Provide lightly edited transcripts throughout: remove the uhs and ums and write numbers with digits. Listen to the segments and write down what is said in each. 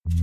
Hello.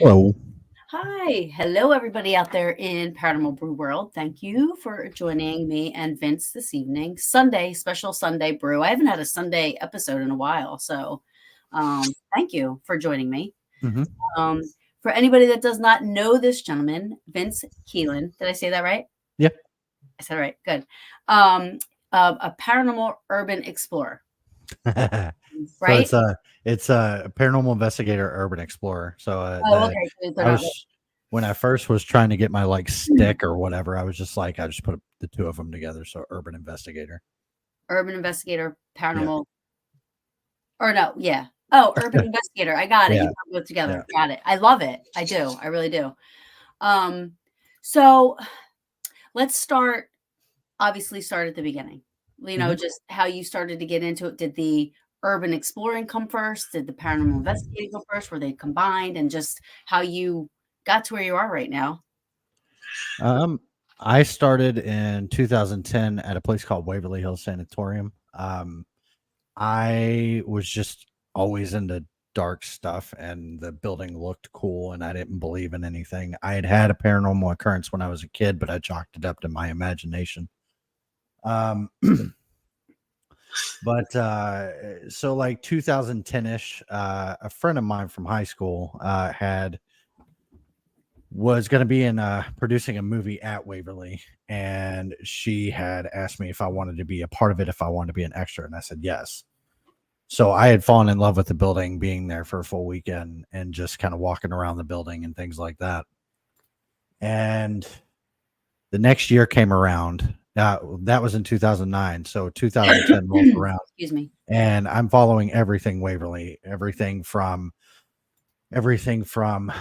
Hello. Hi. Hello, everybody out there in Paranormal Brew World. Thank you for joining me and Vince this evening. Special Sunday brew. I haven't had a Sunday episode in a while, so thank you for joining me. Mm-hmm. For anybody that does not know this gentleman, Vince Kelien, did I say that right? Yep. I said it right. Good. A paranormal urban explorer. Right? So it's a paranormal investigator, urban explorer. So okay. When I first was trying to get my stick or whatever, I was just like, I just put the two of them together. So urban investigator, paranormal, or no, yeah. Oh, urban investigator. I got it. Yeah. You put both together. Yeah. Got it. I love it. I do. I really do. So let's start at the beginning. Just how you started to get into it. Did the urban exploring come first? Did the paranormal investigating go first? Were they combined? And just how you got to where you are right now? I started in 2010 at a place called Waverly Hills Sanatorium. I was just always into dark stuff, and the building looked cool, and I didn't believe in anything. I had a paranormal occurrence when I was a kid, but I chalked it up to my imagination. But so 2010-ish, a friend of mine from high school was going to be in producing a movie at Waverly, and she had asked me if I wanted to be a part of it, if I wanted to be an extra, and I said yes. So I had fallen in love with the building, being there for a full weekend and just kind of walking around the building and things like that. And the next year came around. That was in 2009. So 2010 rolled around. Excuse me. And I'm following everything Waverly, everything from Facebook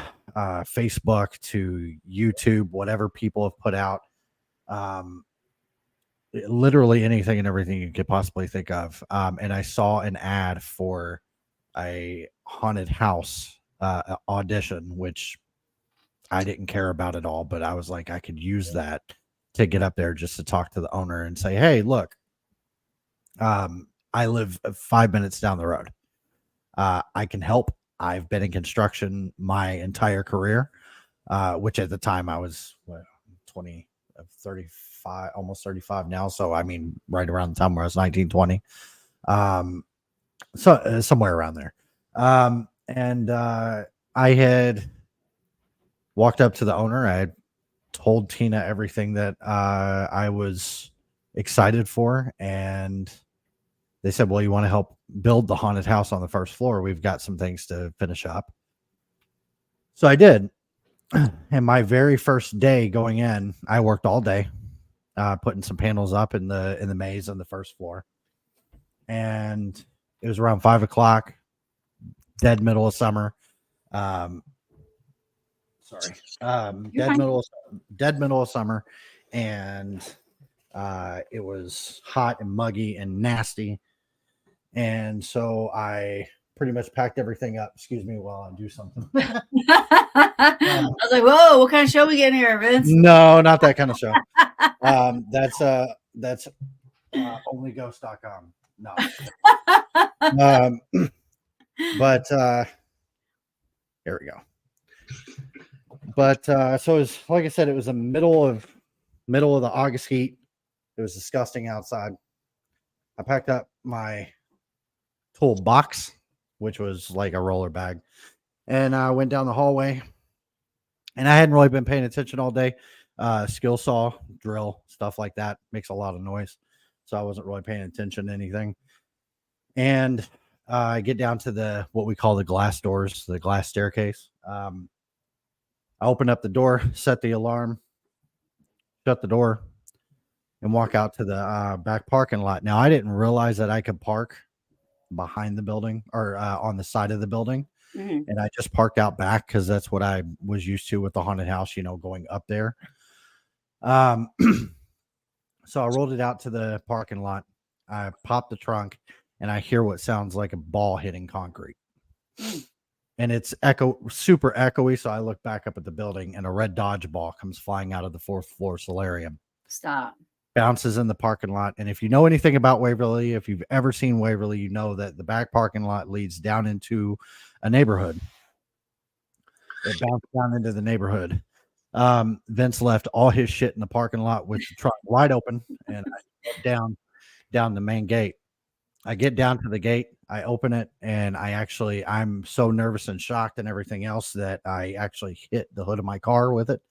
to YouTube, whatever people have put out, literally anything and everything you could possibly think of. And I saw an ad for a haunted house audition, which I didn't care about at all, but I was like, I could use that to get up there just to talk to the owner and say, hey, look, I live 5 minutes down the road. I can help. I've been in construction my entire career, which at the time I was 35, almost 35 now. So, I mean, right around the time where I was 19, 20. So somewhere around there. And I had walked up to the owner. I had told Tina everything that I was excited for. And they said, well, you want to help build the haunted house on the first floor? We've got some things to finish up. So I did. And my very first day going in, I worked all day, putting some panels up in the maze on the first floor. And it was around 5 o'clock, dead middle of summer. Dead middle of summer. And it was hot and muggy and nasty. And so I pretty much packed everything up. Excuse me while I do something. I was like, whoa, what kind of show we getting here, Vince? No, not that kind of show. That's onlyghost.com. No. But here we go. But so it was, like I said, it was the middle of the August heat. It was disgusting outside. I packed up my toolbox which was like a roller bag. And I went down the hallway, and I hadn't really been paying attention all day. Skill saw, drill, stuff like that makes a lot of noise. So I wasn't really paying attention to anything. And I get down to the what we call the glass doors, the glass staircase. I open up the door, set the alarm, shut the door, and walk out to the back parking lot. Now, I didn't realize that I could park behind the building or on the side of the building. Mhm. And I just parked out back because that's what I was used to with the haunted house, going up there. Um, so I rolled it out to the parking lot. I popped the trunk, and I hear what sounds like a ball hitting concrete. And it's super echoey. So I look back up at the building, and a red Dodge ball comes flying out of the 4th floor solarium. Stop. Bounces in the parking lot. And if you know anything about Waverly, if you've ever seen Waverly, you know that the back parking lot leads down into a neighborhood. It bounced down into the neighborhood. Vince left all his shit in the parking lot with the trunk wide open, and I down the main gate. I get down to the gate, I open it, and I'm so nervous and shocked and everything else that I actually hit the hood of my car with it.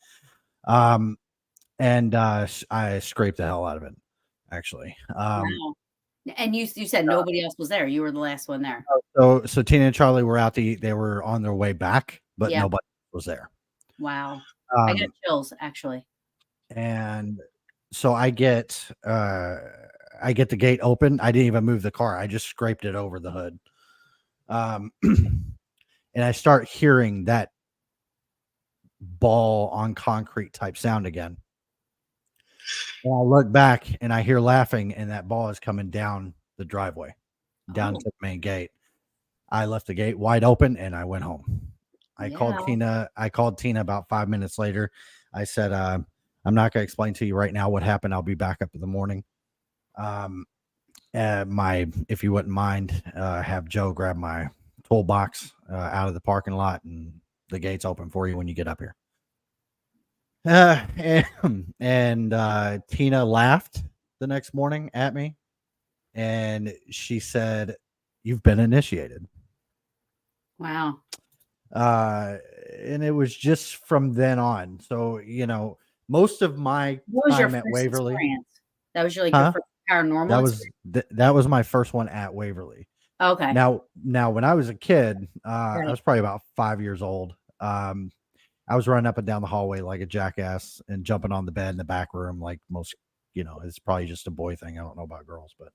And I scraped the hell out of it, actually. Wow. And you said nobody else was there. You were the last one there. So Tina and Charlie were they were on their way back, but Yeah. nobody was there. Wow. I got chills, actually. And so I get the gate open. I didn't even move the car. I just scraped it over the hood. And I start hearing that ball on concrete type sound again. And I look back, and I hear laughing, and that ball is coming down the driveway, down to the main gate. I left the gate wide open, and I went home. I called Tina about 5 minutes later. I said, I'm not going to explain to you right now what happened. I'll be back up in the morning. If you wouldn't mind, have Joe grab my toolbox out of the parking lot, and the gate's open for you when you get up here. And Tina laughed the next morning at me, and she said, "You've been initiated." Wow. And it was just from then on. So, most of my time at Waverly. Experience? That was your first paranormal that was my first one at Waverly. Okay. Now when I was a kid, I was probably about 5 years old. I was running up and down the hallway like a jackass and jumping on the bed in the back room, like most, it's probably just a boy thing. I don't know about girls, but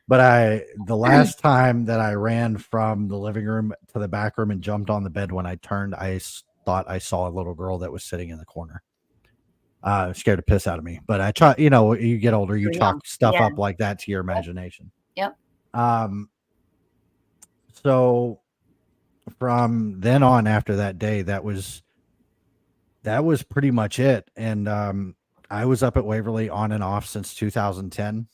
the last time that I ran from the living room to the back room and jumped on the bed, when I turned, I thought I saw a little girl that was sitting in the corner. Scared the piss out of me, but I try, you get older, you chalk stuff up like that to your imagination. Yep. So from then on, after that day, that was pretty much it. And I was up at Waverly on and off since 2010.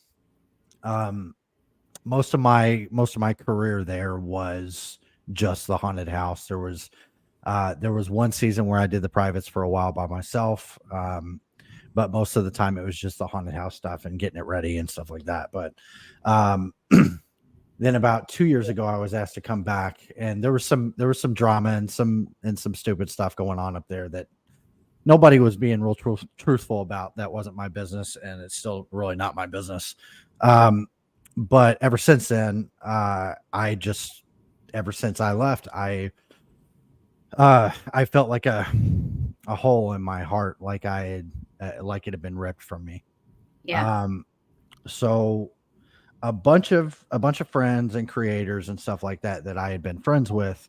Most of my career there was just the haunted house. There was one season where I did the privates for a while by myself. But most of the time it was just the haunted house stuff and getting it ready and stuff like that. But then about 2 years ago, I was asked to come back, and there was some drama and some stupid stuff going on up there that nobody was being real truthful about. That wasn't my business, and it's still really not my business. But ever since then, ever since I left, I felt like a hole in my heart, like it had been ripped from me. Yeah. So a bunch of friends and creators and stuff like that I had been friends with,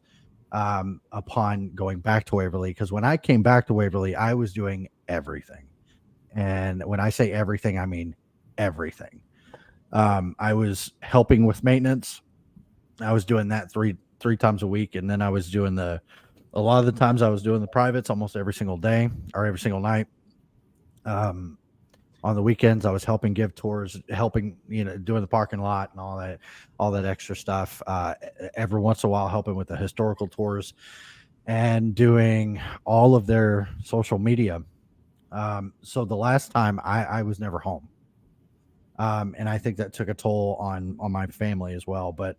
upon going back to Waverly, because when I came back to Waverly, I was doing everything. And when I say everything, I mean everything. I was helping with maintenance. I was doing that three times a week. And then I was doing a lot of the times I was doing the privates almost every single day or every single night. On the weekends, I was helping give tours, doing the parking lot and all that extra stuff. Every once in a while, helping with the historical tours and doing all of their social media. So the last time I was never home. And I think that took a toll on my family as well. But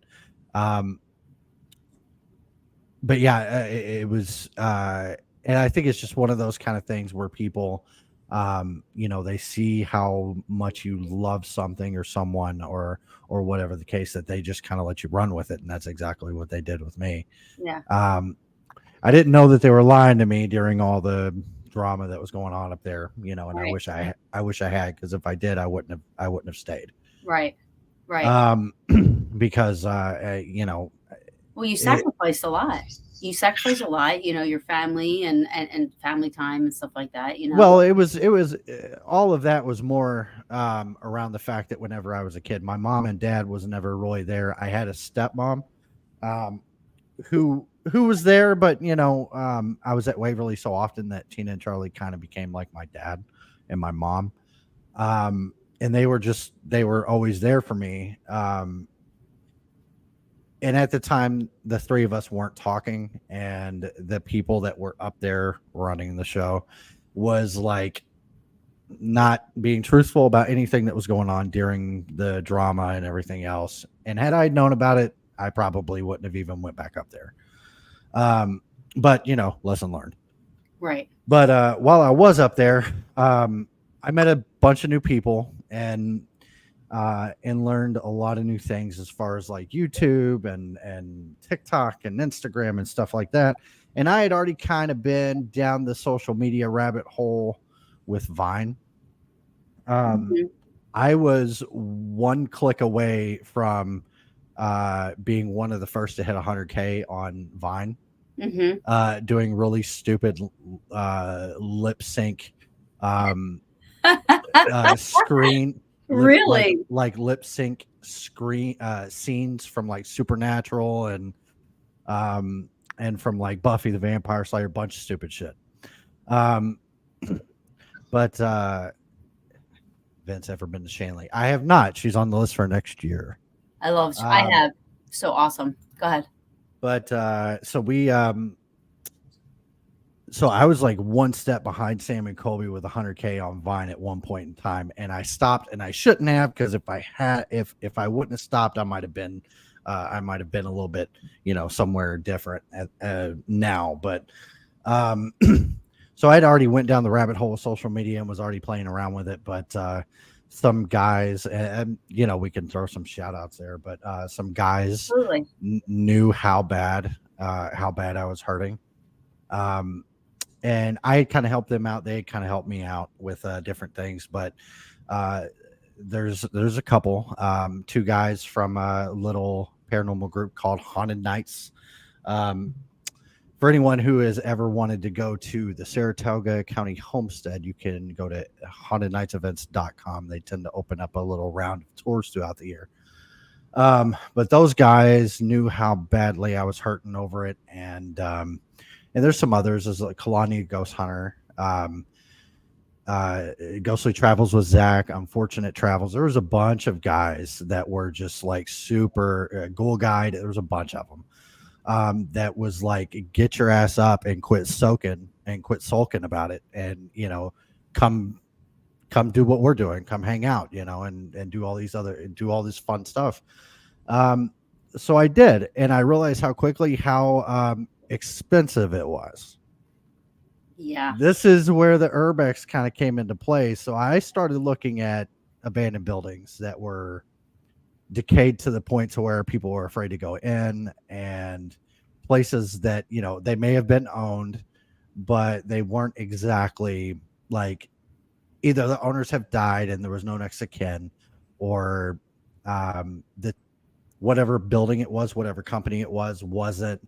but yeah, it was, and I think it's just one of those kind of things where people, they see how much you love something or someone or whatever the case, that they just kind of let you run with it, and that's exactly what they did with me. Yeah. Um, I didn't know that they were lying to me during all the drama that was going on up there, and Right. I wish I had, because if I did, I wouldn't have stayed. Right. Right. Um, because Well, you it, sacrificed a lot. You sacrificed a lot, your family and family time and stuff like that, well, it was all of that was more around the fact that whenever I was a kid, my mom and dad was never really there. I had a stepmom, um, who was there, but I was at Waverly so often that Tina and Charlie kind of became like my dad and my mom. And they were always there for me. And at the time, the three of us weren't talking, and the people that were up there running the show was like not being truthful about anything that was going on during the drama and everything else. And had I known about it, I probably wouldn't have even went back up there. But lesson learned. right. But while I was up there, I met a bunch of new people and learned a lot of new things as far as like YouTube and TikTok and Instagram and stuff like that. And I had already kind of been down the social media rabbit hole with Vine. Mhm. I was one click away from being one of the first to hit 100K on Vine, Mhm. doing really stupid lip sync screen Really? like lip sync screen scenes from like Supernatural and from like Buffy the Vampire Slayer, bunch of stupid shit. Um, but Vince, ever been to Shanley? I have not. She's on the list for next year. I Um, have. So awesome. Go ahead. but so I was like one step behind Sam and Colby with 100K on Vine at one point in time, and I stopped, and I shouldn't have, because if I wouldn't have stopped, I might have been a little bit somewhere different now. But um, so I'd already went down the rabbit hole of social media and was already playing around with it. But some guys, and we can throw some shout outs there, but some guys Absolutely. knew how bad I was hurting. And I kind of helped them out. They kind of helped me out with different things. But there's a couple, two guys from a little paranormal group called Haunted Nights. For anyone who has ever wanted to go to the Saratoga County Homestead, you can go to hauntednightsevents.com. They tend to open up a little round of tours throughout the year. But those guys knew how badly I was hurting over it, and there's some others. There's like Kalani Ghost Hunter, Ghostly Travels with Zach, Unfortunate Travels. There was a bunch of guys that were just like super Ghoul Guide. There was a bunch of them that was like, get your ass up and quit soaking and quit sulking about it, and come do what we're doing, come hang out, and do all this fun stuff. So I did, and I realized how expensive it was. Yeah. This is where the urbex kind of came into play. So I started looking at abandoned buildings that were decayed to the point to where people were afraid to go in, and places that they may have been owned, but they weren't exactly like, either the owners have died and there was no next of kin, or the whatever building it was, whatever company it was, wasn't.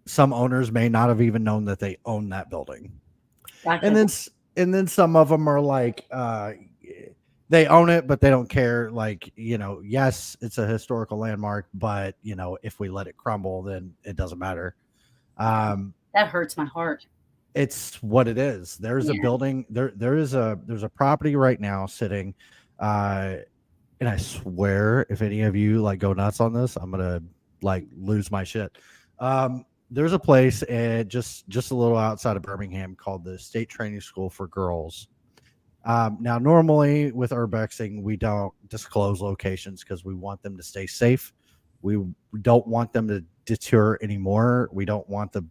Some owners may not have even known that they own that building, Gotcha. and then some of them are like, they own it, but they don't care. Like, yes, it's a historical landmark, but if we let it crumble, then it doesn't matter. That hurts my heart. It's what it is. There's a Yeah. building there's a property right now sitting, and I swear, if any of you like go nuts on this, I'm gonna like lose my shit. There's a place just a little outside of Birmingham called the State Training School for Girls. Now, normally with urbexing, we don't disclose locations because we want them to stay safe. We don't want them to deter anymore. We don't want the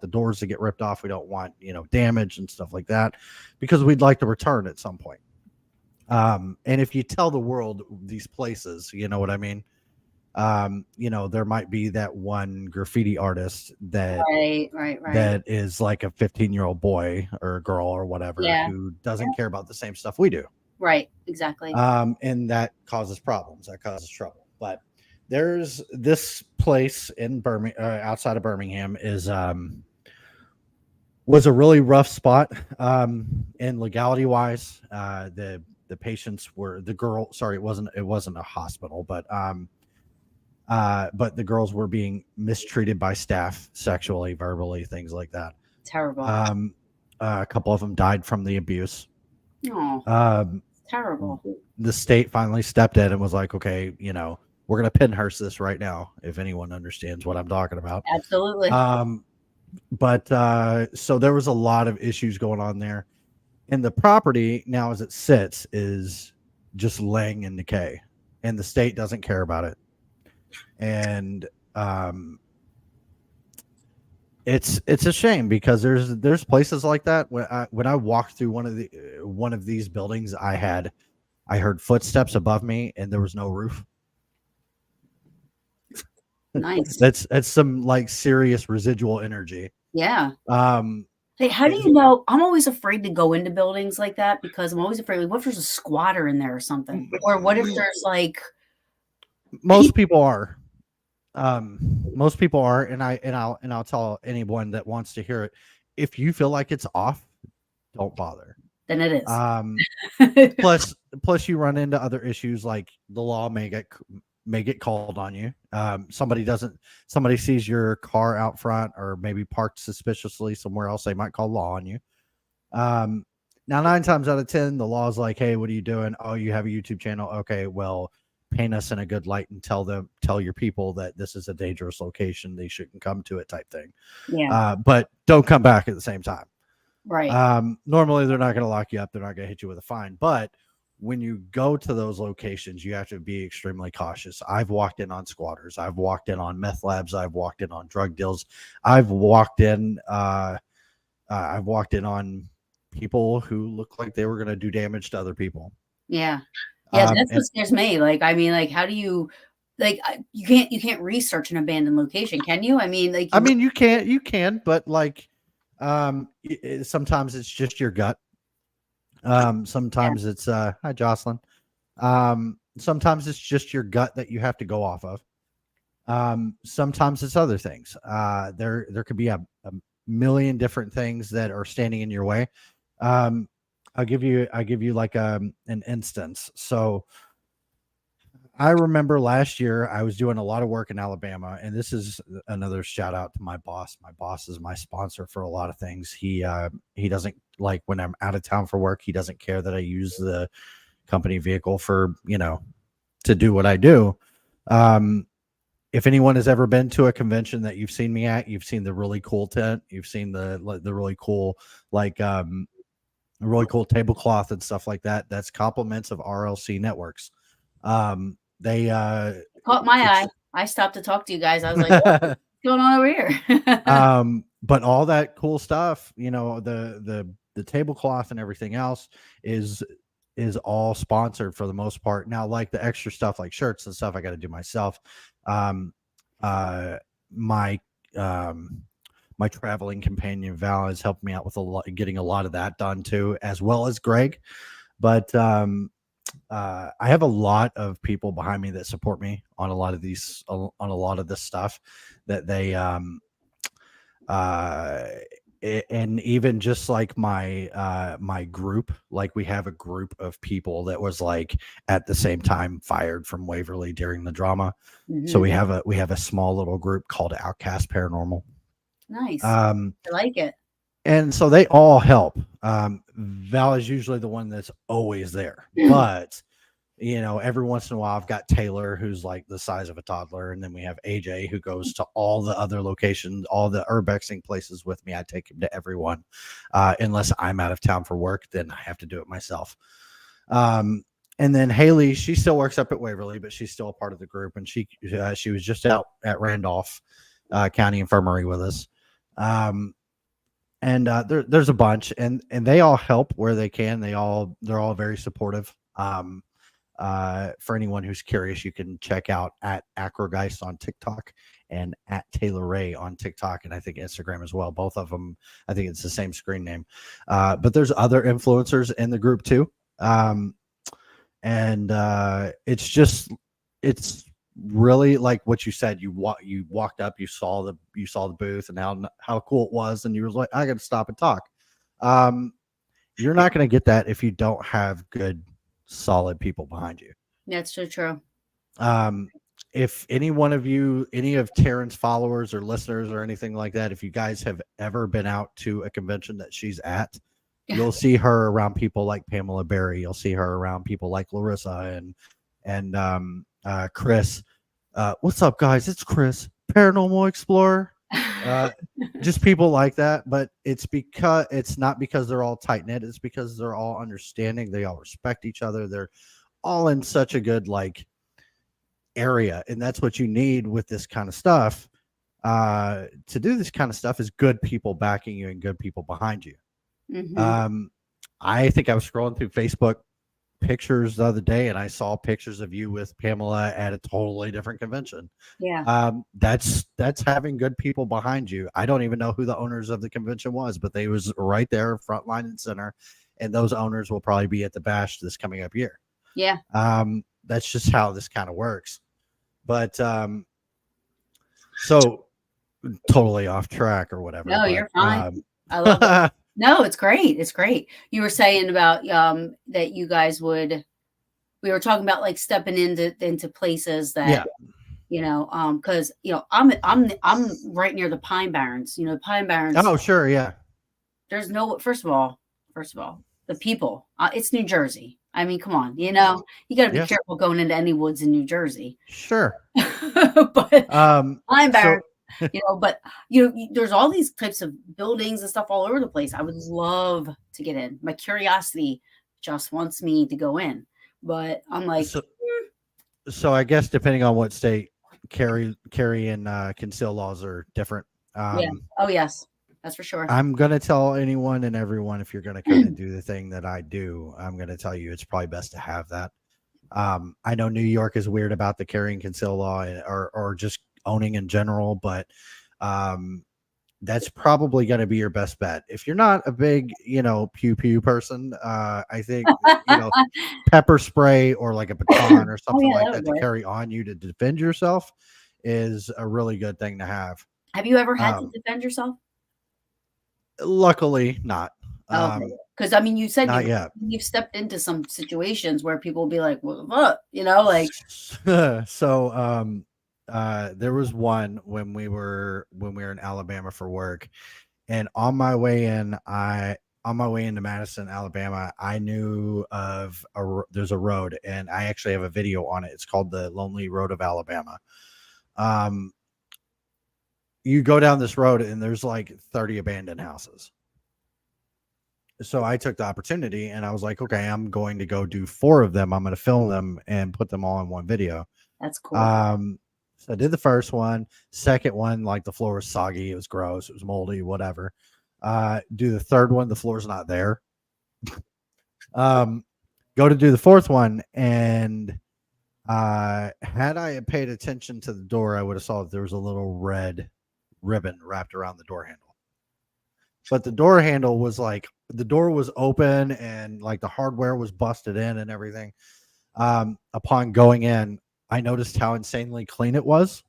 doors to get ripped off. We don't want, damage and stuff like that, because we'd like to return at some point. And if you tell the world these places, you know what I mean? There might be that one graffiti artist that Right. that is like a 15-year-old boy or girl or whatever who doesn't care about the same stuff we do. Right, exactly. And that causes problems. That causes trouble. But there's this place in Birmingham, outside of Birmingham, was a really rough spot. In legality wise, the patients were the girl. Sorry, it wasn't a hospital, but the girls were being mistreated by staff sexually, verbally, things like that. Terrible. A couple of them died from the abuse. Oh, terrible. The state finally stepped in and was like, okay, we're going to Pennhurst this right now, if anyone understands what I'm talking about. Absolutely. So there was a lot of issues going on there. And the property now, as it sits, is just laying in decay. And the state doesn't care about it. And it's a shame, because there's places like that. When I walked through one of these buildings, I heard footsteps above me, and there was no roof. Nice. That's some like serious residual energy. Yeah. Hey, how do you know? I'm always afraid to go into buildings like that, because I'm always afraid, like, what if there's a squatter in there or something? Or what if there's like... Most people are. And I'll tell anyone that wants to hear it, if you feel like it's off, don't bother. Then it is. Plus you run into other issues, like the law may get called on you. Somebody sees your car out front, or maybe parked suspiciously somewhere else, they might call law on you. Now 9 times out of 10, the law is like, hey, what are you doing? Oh, you have a YouTube channel. Okay, well, paint us in a good light and tell your people that this is a dangerous location, they shouldn't come to it, type thing. Yeah. But don't come back at the same time. Right. Normally they're not going to lock you up. They're not going to hit you with a fine. But when you go to those locations, you have to be extremely cautious. I've walked in on squatters. I've walked in on meth labs. I've walked in on drug deals. I've walked in on people who look like they were going to do damage to other people. Yeah. Yeah, that's what scares me. Like, I mean, like, how do you, like, you can't research an abandoned location, can you? I mean, like, you can, but like, sometimes it's just your gut. Sometimes it's hi Jocelyn. Sometimes it's just your gut that you have to go off of. Sometimes it's other things. There could be a million different things that are standing in your way. I'll give you like an instance. So I remember last year I was doing a lot of work in Alabama, and this is another shout out to my boss. My boss is my sponsor for a lot of things. He doesn't, like, when I'm out of town for work, he doesn't care that I use the company vehicle for, to do what I do. If anyone has ever been to a convention that you've seen me at, you've seen the really cool tent, you've seen the really cool, like, really cool tablecloth and stuff like that. That's compliments of RLC Networks. They caught my eye. I stopped to talk to you guys. I was like, what's going on over here? But all that cool stuff, the tablecloth and everything else is all sponsored for the most part. Now, like the extra stuff, like shirts and stuff, I got to do myself. My traveling companion Val has helped me out with getting a lot of that done too, as well as Greg. But I have a lot of people behind me that support me on a lot of this stuff, that they and even just like my group, like we have a group of people that was like at the same time fired from Waverly during the drama. Mm-hmm. So we have a small little group called Outcast Paranormal. Nice. I like it. And so they all help. Val is usually the one that's always there, but every once in a while I've got Taylor, who's like the size of a toddler, and then we have AJ, who goes to all the other locations, all the urbexing places with me. I take him to everyone, unless I'm out of town for work, then I have to do it myself. And then Haley, she still works up at Waverly, but she's still a part of the group, and she was just out at Randolph County Infirmary with us. And there's a bunch, and they all help where they can. They're all very supportive. For anyone who's curious, you can check out at Acrogeist on TikTok and at Taylor Ray on TikTok, and I think Instagram as well. Both of them, I think it's the same screen name. But there's other influencers in the group too. And it's really like what you said. You walked up, you saw the booth, and how cool it was, and you were like, I got to stop and talk. You're not going to get that if you don't have good, solid people behind you. That's so true. If any one of you, any of Taryn's followers or listeners or anything like that, if you guys have ever been out to a convention that she's at, you'll see her around people like Pamela Berry. You'll see her around people like Larissa and Chris. What's up, guys? It's Chris, Paranormal Explorer. Just people like that. But it's not because they're all tight knit. It's because they're all understanding. They all respect each other. They're all in such a good area, and that's what you need with this kind of stuff. To do this kind of stuff is good people backing you and good people behind you. Mm-hmm. I think I was scrolling through Facebook pictures the other day, and I saw pictures of you with Pamela at a totally different convention. Yeah. That's having good people behind you. I don't even know who the owners of the convention was, but they was right there, front line and center, and those owners will probably be at the bash this coming up year. Yeah. That's just how this kind of works. But so totally off track or whatever. No, you're fine. I love it. No, it's great. It's great. You were saying about that you guys we were talking about stepping into places that because I'm right near the Pine Barrens. Pine Barrens. Oh, sure, yeah. There's no first of all, the people. It's New Jersey. I mean, come on. You got to be careful going into any woods in New Jersey. Sure. But Pine Barrens. But there's all these types of buildings and stuff all over the place. I would love to get in. My curiosity just wants me to go in, but I'm like, so I guess depending on what state, carry and conceal laws are different. Yeah. Oh yes, that's for sure. I'm gonna tell anyone and everyone, if you're gonna come and do the thing that I do, I'm gonna tell you it's probably best to have that. I know New York is weird about the carry and conceal law, or just owning in general, but that's probably going to be your best bet. If you're not a big pew pew person, I think pepper spray or like a baton or something like that to carry on you to defend yourself is a really good thing to have. Have you ever had to defend yourself? Luckily not. Because I mean, you said you've stepped into some situations where people will be like, well, what? So there was one when we were in Alabama for work, and on my way into Madison, Alabama, I knew of there's a road, and I actually have a video on it. It's called the Lonely Road of Alabama. You go down this road and there's 30 abandoned houses. So I took the opportunity and I was like, okay, I'm going to go do 4 of them. I'm going to film them and put them all in one video. That's cool. So I did the first one. Second one, the floor was soggy. It was gross. It was moldy, whatever. Do the third one. The floor's not there. Go to do the fourth one. And had I paid attention to the door, I would have saw that there was a little red ribbon wrapped around the door handle. But the door handle was the door was open and the hardware was busted in and everything. Upon going in, I noticed how insanely clean it was.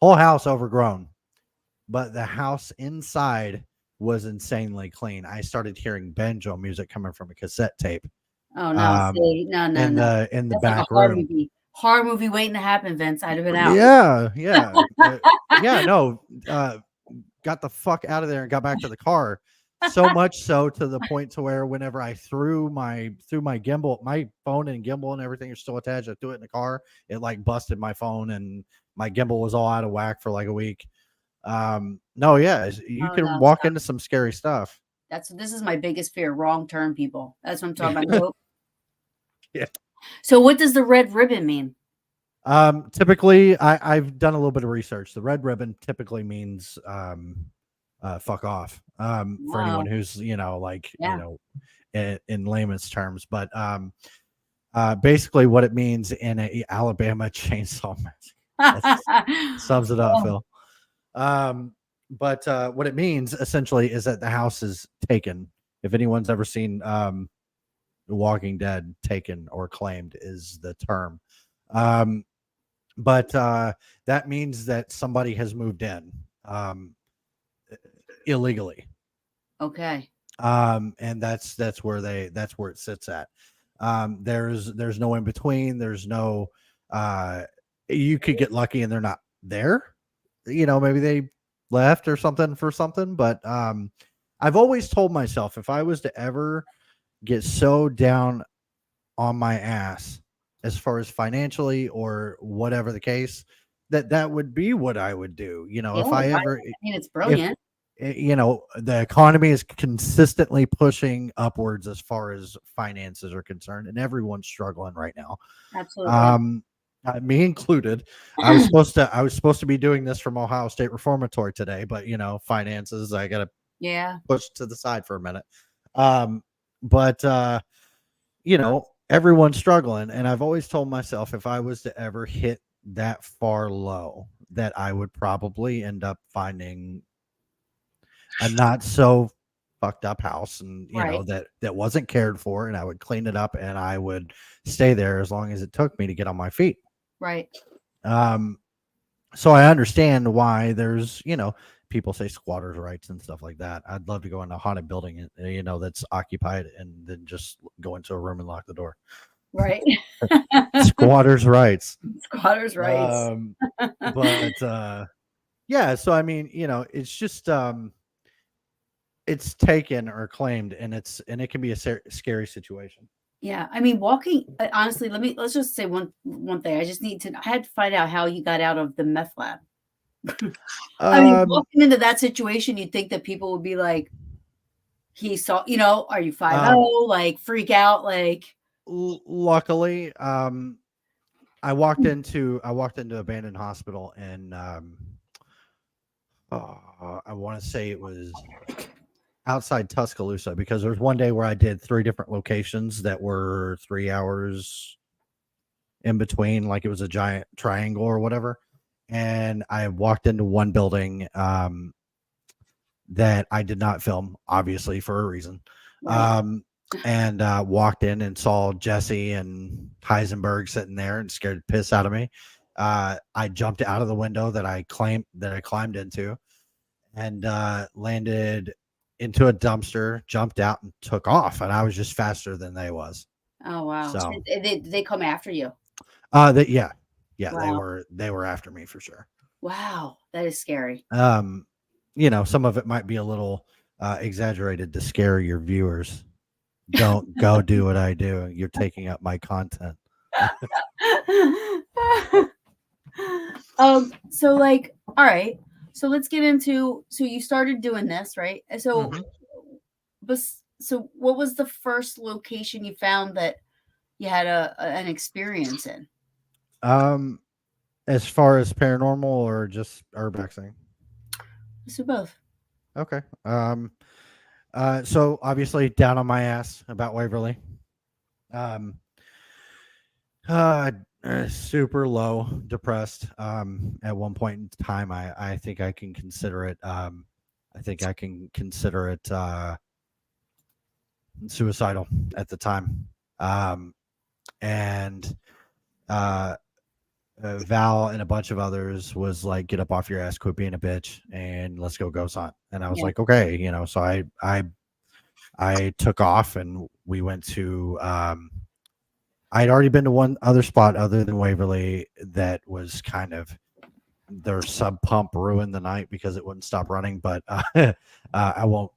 Whole house overgrown, but the house inside was insanely clean. I started hearing banjo music coming from a cassette tape. Oh no! In the back room. Horror movie waiting to happen, Vince. I'd have been out. Yeah. No. Got the fuck out of there and got back to the car. So much so to the point to where whenever I threw my gimbal, my phone and gimbal and everything are still attached. I threw it in the car. It busted my phone and my gimbal was all out of whack for a week. You can walk into some scary stuff. This is my biggest fear. Wrong turn people. That's what I'm talking about. Yeah. So what does the red ribbon mean? Typically, I've done a little bit of research. The red ribbon typically means fuck off. For anyone Wow. who's Yeah. in layman's terms, but basically what it means in a Alabama chainsaw massacre. That sums it up, Oh, Phil. But what it means essentially is that the house is taken. If anyone's ever seen The Walking Dead, taken or claimed is the term. But that means that somebody has moved in illegally. okay. And that's where it sits at. There's no in between. There's no you could get lucky and they're not there. Maybe they left or something for something. But I've always told myself if I was to ever get so down on my ass as far as financially or whatever the case, that would be what I would do. Yeah, If I right. ever I mean, it's if brilliant. the economy is consistently pushing upwards as far as finances are concerned, and everyone's struggling right now. Absolutely. Um, Me included. I was supposed to be doing this from Ohio State Reformatory today, but finances, I got to Yeah. push to the side for a minute. But everyone's struggling, and I've always told myself if I was to ever hit that far low, that I would probably end up finding a not so fucked up house, and Right. that wasn't cared for, and I would clean it up and I would stay there as long as it took me to get on my feet. Right. um so I understand why there's people say squatters rights and stuff like that. I'd love to go in a haunted building that's occupied and then just go into a room and lock the door. Right. Squatters rights. Squatters' rights. um but yeah, so I mean, it's just it's taken or claimed, and it can be a scary situation. Yeah. I mean, walking, honestly, let's just say one thing. I had to find out how you got out of the meth lab. I mean, um walking into that situation, you'd think that people would be like, he saw, are you 5-0? um Like, freak out, like, Luckily, I walked into abandoned hospital, and I want to say it was outside Tuscaloosa, because there was one day where I did 3 different locations that were 3 hours in between, like it was a giant triangle or whatever. And I walked into one building that I did not film, obviously, for a reason. right. And walked in and saw Jesse and Heisenberg sitting there and scared the piss out of me. I jumped out of the window that I climbed into, and landed into a dumpster, jumped out, and took off. And I was just faster than they was. Oh, wow. So, They come after you. yeah, they Wow. were after me for sure. Wow. That is scary. Some of it might be a little exaggerated to scare your viewers. Don't go do what I do. You're taking up my content. So like, all right. So let's get into, so you started doing this, right? So, Mhm. so what was the first location you found that you had an experience in? As far as paranormal or just urbexing? Let's do both. Okay. So obviously down on my ass about Waverly. Um, Super low, depressed. At one point in time, I think I can consider it. Suicidal at the time. And Val and a bunch of others was like, "Get up off your ass, quit being a bitch, and let's go ghost hunt." And I was Yeah. like, "Okay," So I took off, and we went to. I had already been to one other spot other than Waverly that was kind of their sub pump ruined the night because it wouldn't stop running. But I won't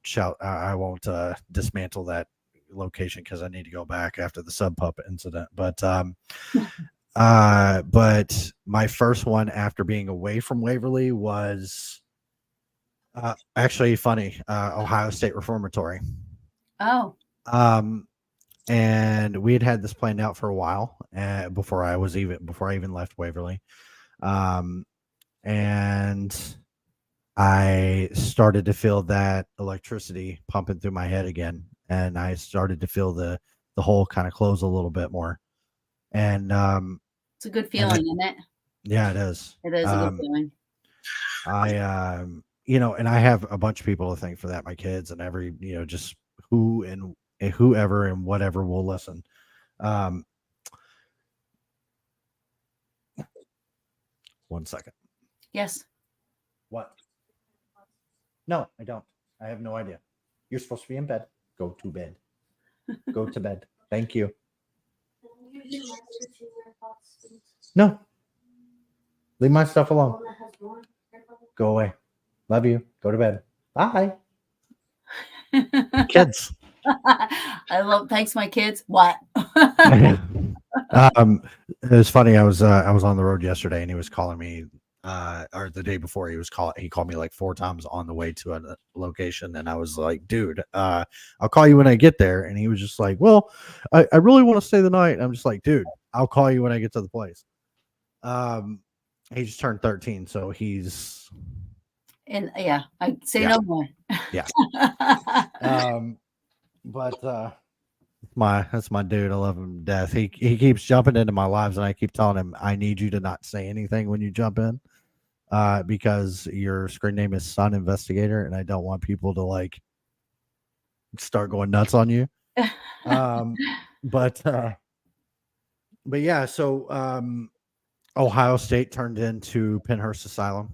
dismantle that location because I need to go back after the sub pump incident. But my first one after being away from Waverly was actually funny. Ohio State Reformatory. Oh, Um, and we had this planned out for a while before I even left Waverly. And I started to feel that electricity pumping through my head again, and I started to feel the hole kind of close a little bit more. And it's a good feeling, isn't it? Yeah, it is. It is a good feeling. I and I have a bunch of people to thank for that, my kids and every, just whoever and whatever will listen. One second. Yes. What? No, I don't. I have no idea. You're supposed to be in bed. Go to bed. Go to bed. Thank you. No. Leave my stuff alone. Go away. Love you. Go to bed. Bye. Kids. Thanks, my kids. What? It was funny. I was on the road yesterday, and he was calling me, or the day before he called me like 4 times on the way to a location, and I was like, dude, I'll call you when I get there. And he was just like, well, I really want to stay the night. And I'm just like, dude, I'll call you when I get to the place. He just turned 13, so he's and yeah, I say no more. Yeah. But that's my dude. I love him to death. He keeps jumping into my lives, and I keep telling him, I need you to not say anything when you jump in, because your screen name is Son Investigator, and I don't want people to like start going nuts on you. But yeah, so Ohio State turned into Pennhurst Asylum.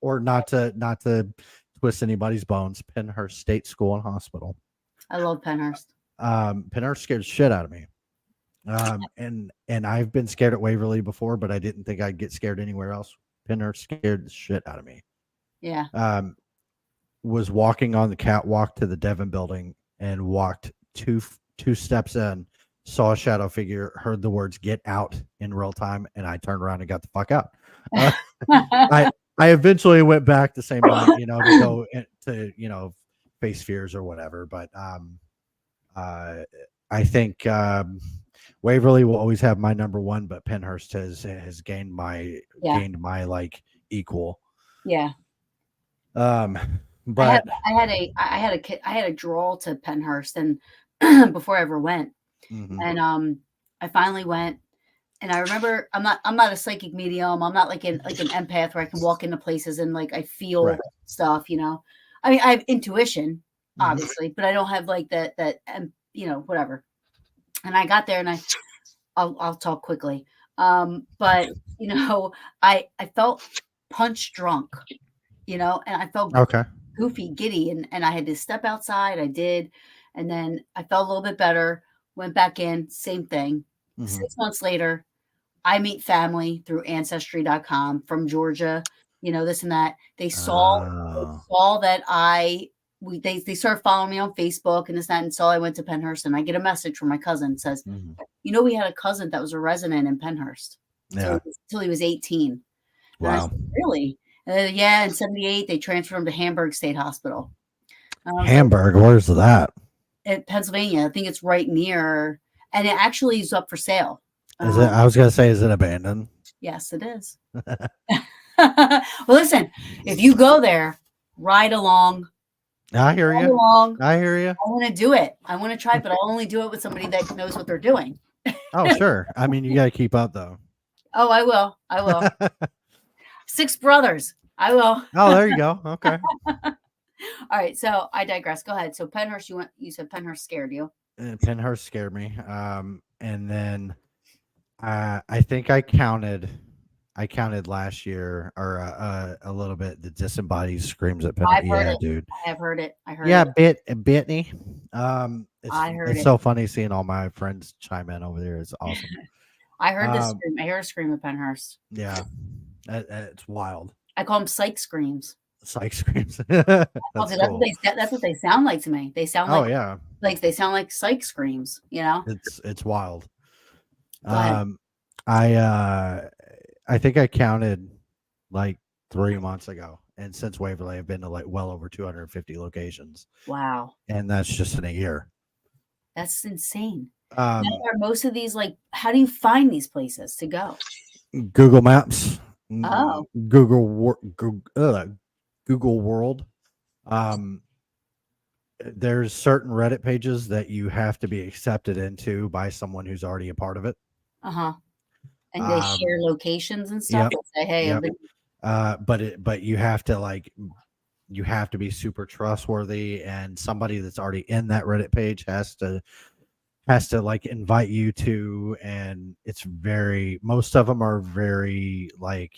Or not to twist anybody's bones, Pennhurst State School and Hospital. I love Pennhurst. Pennhurst scared the shit out of me. And I've been scared at Waverly before, but I didn't think I'd get scared anywhere else. Pennhurst scared the shit out of me. Yeah. Was walking on the catwalk to the Devon building and walked two steps in, saw a shadow figure, heard the words "get out" in real time, and I turned around and got the fuck out. I eventually went back the same night, to go to, face fears or whatever. But I think Waverly will always have my number one, but Pennhurst has gained my like equal. Yeah. But I had a draw to Pennhurst, and before I ever went, and I finally went. And I remember I'm not a psychic medium. I'm not like an empath where I can walk into places and like I feel stuff, I mean, I have intuition, obviously, but I don't have like that whatever. And I got there, and I'll talk quickly. But I felt punch drunk, and I felt goofy, giddy, and I had to step outside. I did, and then I felt a little bit better. Went back in, same thing. 6 months later, I meet family through ancestry.com from Georgia, this and that. They saw that they started following me on Facebook and this, that, and so I went to Pennhurst, and I get a message from my cousin that says, we had a cousin that was a resident in Pennhurst until he was 18. Wow. Said, really? In 78, they transferred him to Hamburg State Hospital. Hamburg, where's that? In Pennsylvania. I think it's right near, and it actually is up for sale. Is it? I was going to say, is it abandoned? Yes, it is. Well, listen, if you go there, ride along. I hear you. I hear you. I want to do it. I want to try, but I only do it with somebody that knows what they're doing. Oh, sure. I mean, you got to keep up, though. Oh, I will. 6 brothers. I will. Oh, there you go. Okay. All right. So I digress. Go ahead. So Pennhurst, you said Pennhurst scared you. Pennhurst scared me. And then I think I counted last year or a little bit the disembodied screams at Pennhurst. I've heard it. Dude. I have heard it. I heard it. Bitney. It's it. So funny seeing all my friends chime in over there. It's awesome. I heard this scream. I heard a scream at Pennhurst. Yeah. It's wild. I call them psych screams. Psych screams. That's what they sound like to me. They sound like they sound like psych screams, It's wild. I think I counted like 3 months ago, and since Waverly, I've been to like well over 250 locations. Wow. And that's just in a year. That's insane. Now, Um, are most of these like, how do you find these places to go? Google Maps, Oh, Google World. Um, there's certain Reddit pages that you have to be accepted into by someone who's already a part of it. uh-huh. And they Um, share locations and stuff yep, and say, "Hey, I've yep. been." But you have to you have to be super trustworthy, and somebody that's already in that Reddit page has to like invite you to, and it's very, most of them are very like,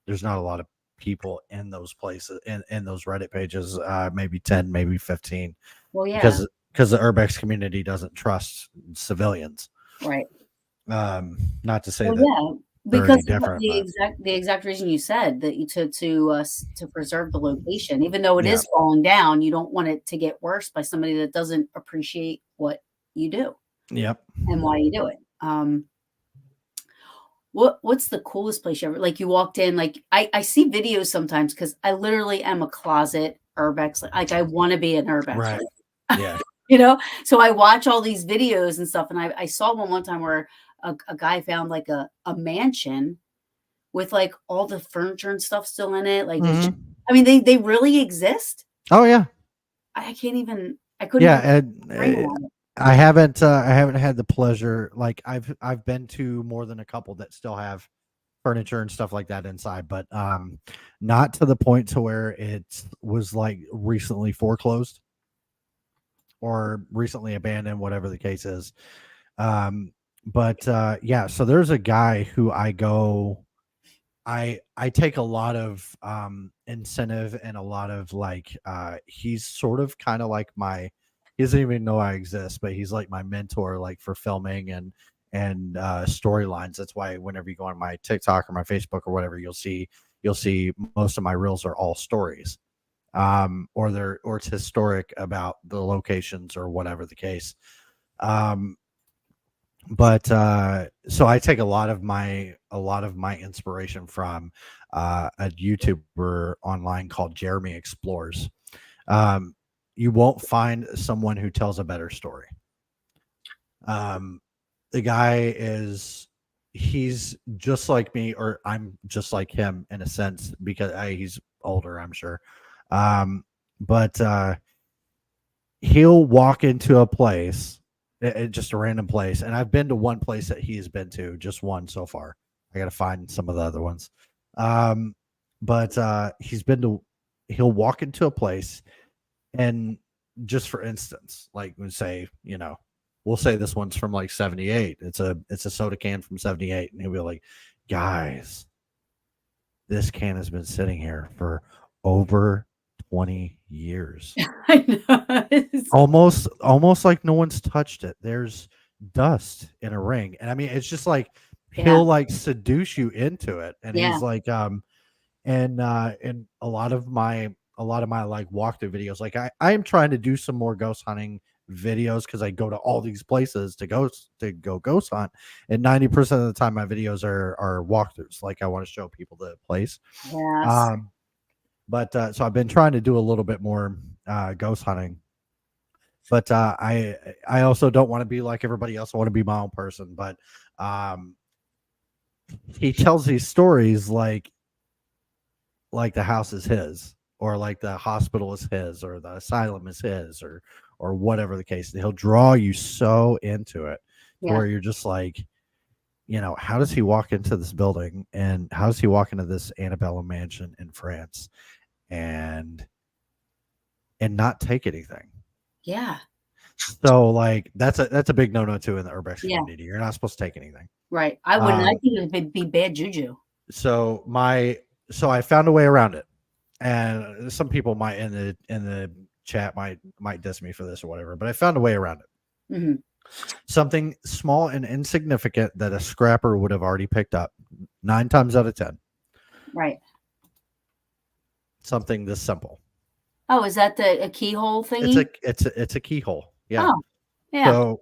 there's not a lot of people in those places, in those Reddit pages, maybe 10, maybe 15, Well, yeah, because the urbex community doesn't trust civilians. right. Not to say Well, that yeah, they're any because of what different, but the exact reason you said that you to preserve the location, even though it yeah, is falling down, you don't want it to get worse by somebody that doesn't appreciate what you do yep. and why you do it. What's the coolest place you ever like, you walked in, like, I see videos sometimes because I literally am a closet urbex, like, I wanna be an urbex, Right. right? Yeah. You know? So I watch all these videos and stuff, and I saw one time where a guy found, like, a mansion with, like, all the furniture and stuff still in it, like, it's just Hmm. I mean, they really exist? Oh yeah. I couldn't Yeah. even And brain around it. I haven't had the pleasure, like I've been to more than a couple that still have furniture and stuff like that inside, but not to the point to where it was like recently foreclosed or recently abandoned, whatever the case is. um but yeah, so there's a guy who I take a lot of incentive, and a lot of like, he's sort of kind of like my, he doesn't even know I exist, but he's like my mentor, like for filming and storylines. That's why whenever you go on my TikTok or my Facebook or whatever, you'll see most of my reels are all stories. Or it's historic about the locations or whatever the case. Um but so I take a lot of my inspiration from a YouTuber online called Jeremy Explores. um you won't find someone who tells a better story. um the guy is He's just like me, or I'm just like him in a sense, because he's older, I'm sure. But he'll walk into a place, just a random place, and I've been to one place that he has been to, just one so far. I got to find some of the other ones. Um, but he'll walk into a place, and just for instance, like we'll say this one's from like 78. It's a soda can from 78, and he'll be like, guys, this can has been sitting here for over 20 years. I know, it's Almost like no one's touched it. There's dust in a ring. And I mean, it's just like yeah, he'll like seduce you into it. And yeah. he's like, and a lot of my like walkthrough videos, like I am trying to do some more ghost hunting videos, because I go to all these places to go ghost hunt, and 90% of the time my videos are walkthroughs. Like I want to show people the place. Yes. um but so I've been trying to do a little bit more ghost hunting. But I also don't want to be like everybody else. I want to be my own person. But um he tells these stories like the house is his, or like the hospital is his, or the asylum is his, or whatever the case. He'll draw you so into it to Yeah. where you're just like, how does he walk into this building, and how does he walk into this antebellum mansion in France, and not take anything? Yeah. So like that's a big no-no too in the urbex Yeah. community. You're not supposed to take anything. Right. I wouldn't. I Um, think it would be bad juju. so I found a way around it, and some people might in the chat might diss me for this or whatever, but I found a way around it. Mhm. Something small and insignificant that a scrapper would have already picked up 9 times out of 10. Right. Something this simple. Oh, is that a keyhole It's thingy? a keyhole. Yeah. Oh, yeah. So,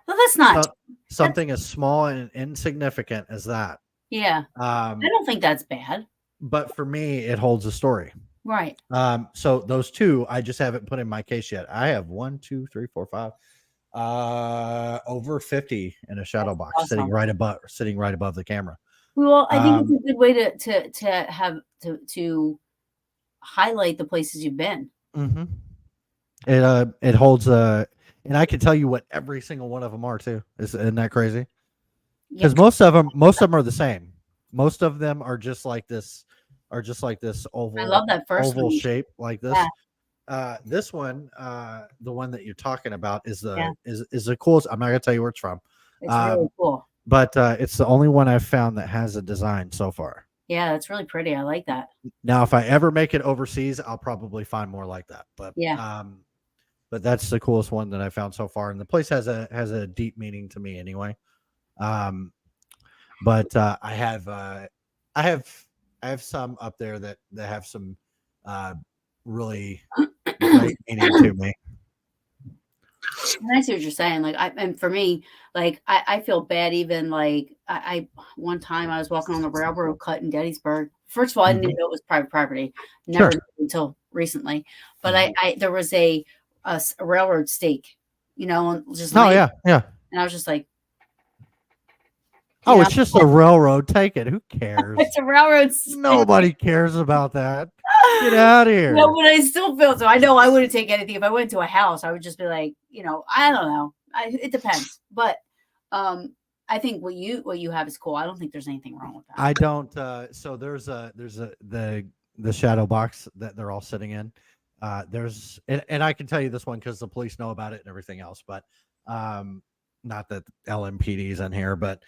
Well, that's not so that something as small and insignificant as that. yeah. I Um, don't think that's bad. but for me, it holds a story. Right. So those two, I just haven't put in my case yet. I have 1, 2, 3, 4, 5, Over 50 in a shadow That's box, awesome. sitting right above the camera. Well, I think it's Um, a good way to highlight the places you've been. mhm. It holds and I can tell you what every single one of them are too. Isn't that crazy? Yeah, Because most of them are the same. Most of them are just like this, I love that first one oval you showed. shape like Yeah, this. This one, the one that you're talking about, yeah, is the coolest. I'm not gonna tell you where it's from, it's really um, cool. but it's the only one I've found that has a design so far. Yeah, that's really pretty. I like that. Now, if I ever make it overseas, I'll probably find more like that. Yeah. But that's the coolest one that I found so far, and the place has a deep meaning to me anyway. Um, but I have I have some up there that have some really great meaning to me. And I see what you're saying. And for me, I feel bad even one time I was walking on the railroad cut in Gettysburg. First of all, I didn't even Mhm. know it was private property. Never Sure. knew until recently. But Mhm. there was a railroad stake, just Oh laying, yeah, yeah. and I was just like, you Oh, know, it's just a railroad. Take it. Who cares? it's a railroad stake. Nobody cares about that. Get out of No, here. but I still feel so. I know I wouldn't take anything if I went to a house. I would just be like, I don't know. It depends, but I think what you have is cool. I don't think there's anything wrong with that. I don't. So there's the shadow box that they're all sitting in. And I can tell you this one because the police know about it and everything else. But not that LMPD's in here, but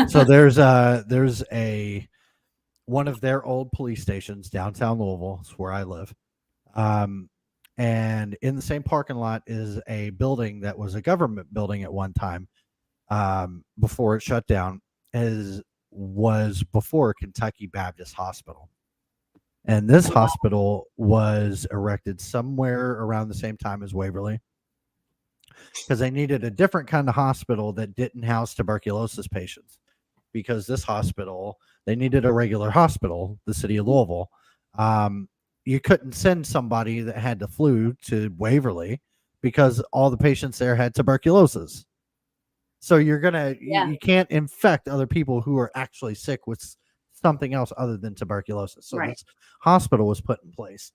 so there's a one of their old police stations downtown Louisville. It's where I live. Um, and in the same parking lot is a building that was a government building at one time, before it shut down, as was before Kentucky Baptist Hospital. And this hospital was erected somewhere around the same time as Waverly because they needed a different kind of hospital that didn't house tuberculosis patients. Because this hospital, they needed a regular hospital, the city of Louisville. You couldn't send somebody that had the flu to Waverly because all the patients there had tuberculosis. So Yeah, you can't infect other people who are actually sick with something else other than tuberculosis. So right. this hospital was put in place.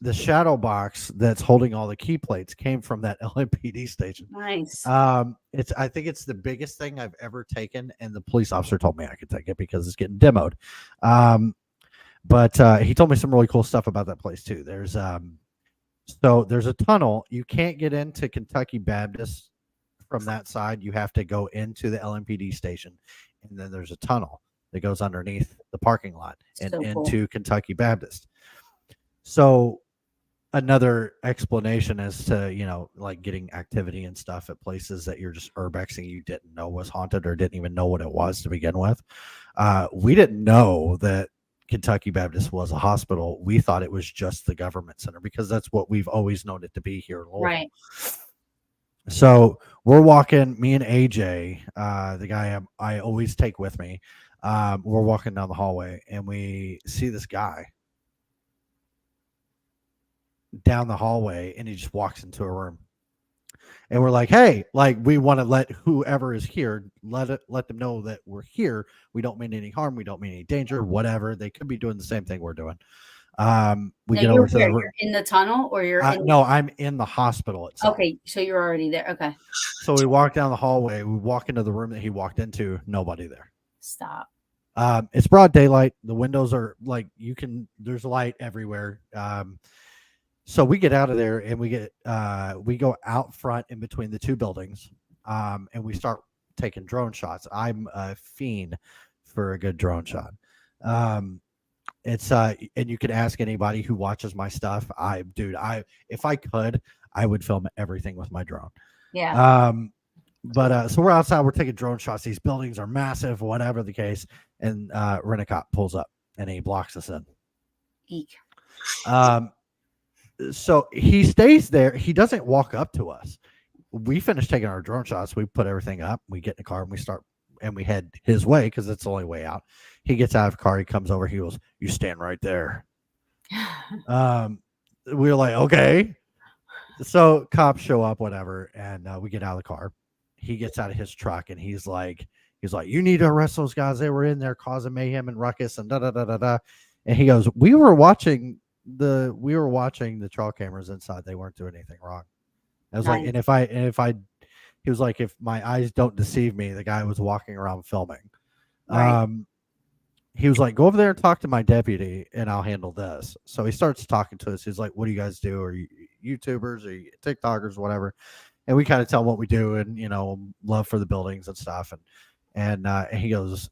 The shadow box that's holding all the key plates came from that LMPD station. Nice. I think it's the biggest thing I've ever taken, and the police officer told me I could take it because it's getting demoed. But he told me some really cool stuff about that place too. There's a tunnel. You can't get into Kentucky Baptist from that side. You have to go into the LMPD station, and then there's a tunnel that goes underneath the parking lot and So cool. into Kentucky Baptist. So another explanation as to like getting activity and stuff at places that you're just urbexing you didn't know was haunted or didn't even know what it was to begin with. We didn't know that Kentucky Baptist was a hospital. We thought it was just the government center because that's what we've always known it to be here in Louisville. Right. So we're walking, me and AJ, the guy I always take with me. We're walking down the hallway and we see this guy down the hallway, and he just walks into a room. And we're like, hey, like we want to let whoever is here, let them know that we're here. We don't mean any harm. We don't mean any danger, whatever. They could be doing the same thing we're doing. We Now get over to the room. you're in the tunnel or you're in No, I'm in the hospital itself. Okay, so you're already there. Okay. So we walk down the hallway. We walk into the room that he walked into. Nobody there. Stop. It's broad daylight. The windows are there's light everywhere. So we get out of there and we go out front in between the two buildings, and we start taking drone shots. I'm a fiend for a good drone shot. And you can ask anybody who watches my stuff. If I could, I would film everything with my drone. Yeah. But so we're outside, we're taking drone shots. These buildings are massive, whatever the case. And Rent-A-Cop pulls up and he blocks us in. Eek. So he stays there. He doesn't walk up to us. We finish taking our drone shots. We put everything up. We get in the car and we head his way because it's the only way out. He gets out of the car. He comes over. He goes, "You stand right there." We were like, okay. So cops show up, whatever, and we get out of the car. He gets out of his truck and he's like, you need to arrest those guys. They were in there causing mayhem and ruckus and da da da da da. And he goes, we were watching the trail cameras inside. They weren't doing anything wrong. I was like, Nice. he was like, if my eyes don't deceive me, the guy was walking around filming. Right. He was like, go over there and talk to my deputy and I'll handle this. So he starts talking to us. He's like, what do you guys do? Are you YouTubers? Are you TikTokers? Whatever. And we kind of tell what we do and, love for the buildings and stuff. And he goes,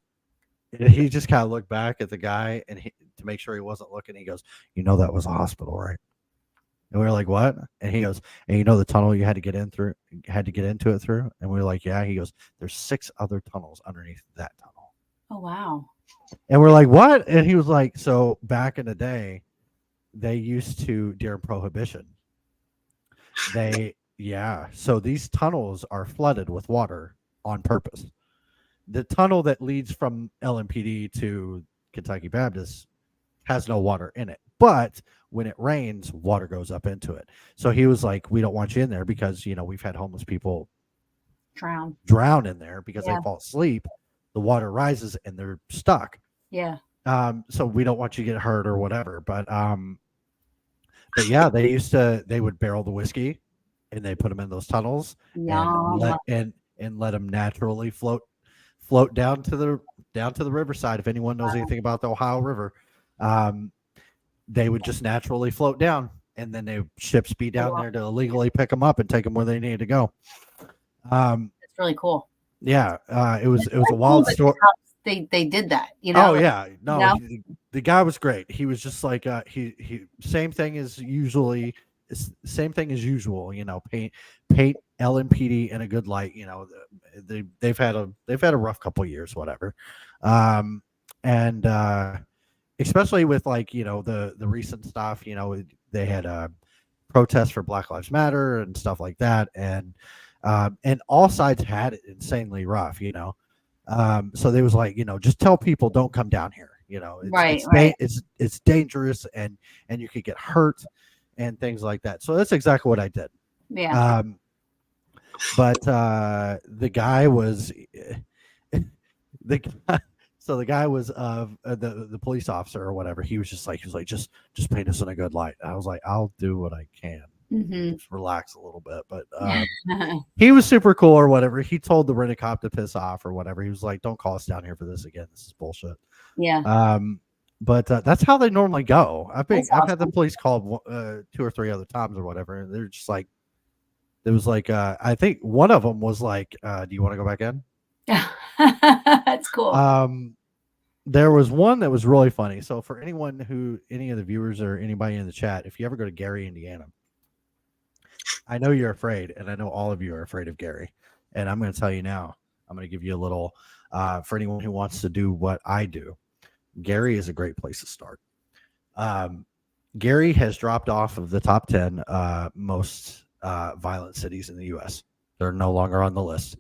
he just kind of looked back at the guy and to make sure he wasn't looking. He goes, that was a hospital, right? And we were like, what? And he goes, and the tunnel you had to get into it through? And we were like, yeah. He goes, there's 6 other tunnels underneath that tunnel. Oh, wow. And we're like, what? And he was like, so back in the day, they used to, during Prohibition, so these tunnels are flooded with water on purpose. The tunnel that leads from LMPD to Kentucky Baptist has no water in it. But when it rains, water goes up into it. So he was like, we don't want you in there because, we've had homeless people drown in there because they fall asleep. The water rises and they're stuck. Yeah. So we don't want you to get hurt or whatever. But yeah, they would barrel the whiskey and they put them in those tunnels and let them naturally float down to the riverside. If anyone knows anything about the Ohio River, they would just naturally float down and then ships be down there to illegally pick them up and take them where they needed to go. It's really cool. Yeah, it was a wild story. They did that, Oh yeah, no, the guy was great. He was just like he same thing as usual. Paint LMPD in a good light. They've had a rough couple of years, whatever, and especially with the recent stuff. They had a protest for Black Lives Matter and stuff like that, and all sides had it insanely rough, so they was like, just tell people don't come down here, it's dangerous and you could get hurt and things like that. So that's exactly what I did. Yeah. But the guy was the guy was the police officer or whatever. He was like just paint us in a good light. I was like, I'll do what I can. Mm-hmm. Just relax a little bit. But he was super cool or whatever. He told the rent-a-cop to piss off or whatever. He was like, don't call us down here for this again. This is bullshit. Yeah. But that's how they normally go. I've Awesome. had the police called 2 or 3 other times or whatever. And they're just like, it was like, I think one of them was like, do you want to go back in? That's cool. There was one that was really funny. So for any of the viewers or anybody in the chat, if you ever go to Gary, Indiana, I know you're afraid, and I know all of you are afraid of Gary. And I'm going to tell you now, I'm going to give you a little, for anyone who wants to do what I do, Gary is a great place to start. Gary has dropped off of the top 10 most violent cities in the U.S. They're no longer on the list.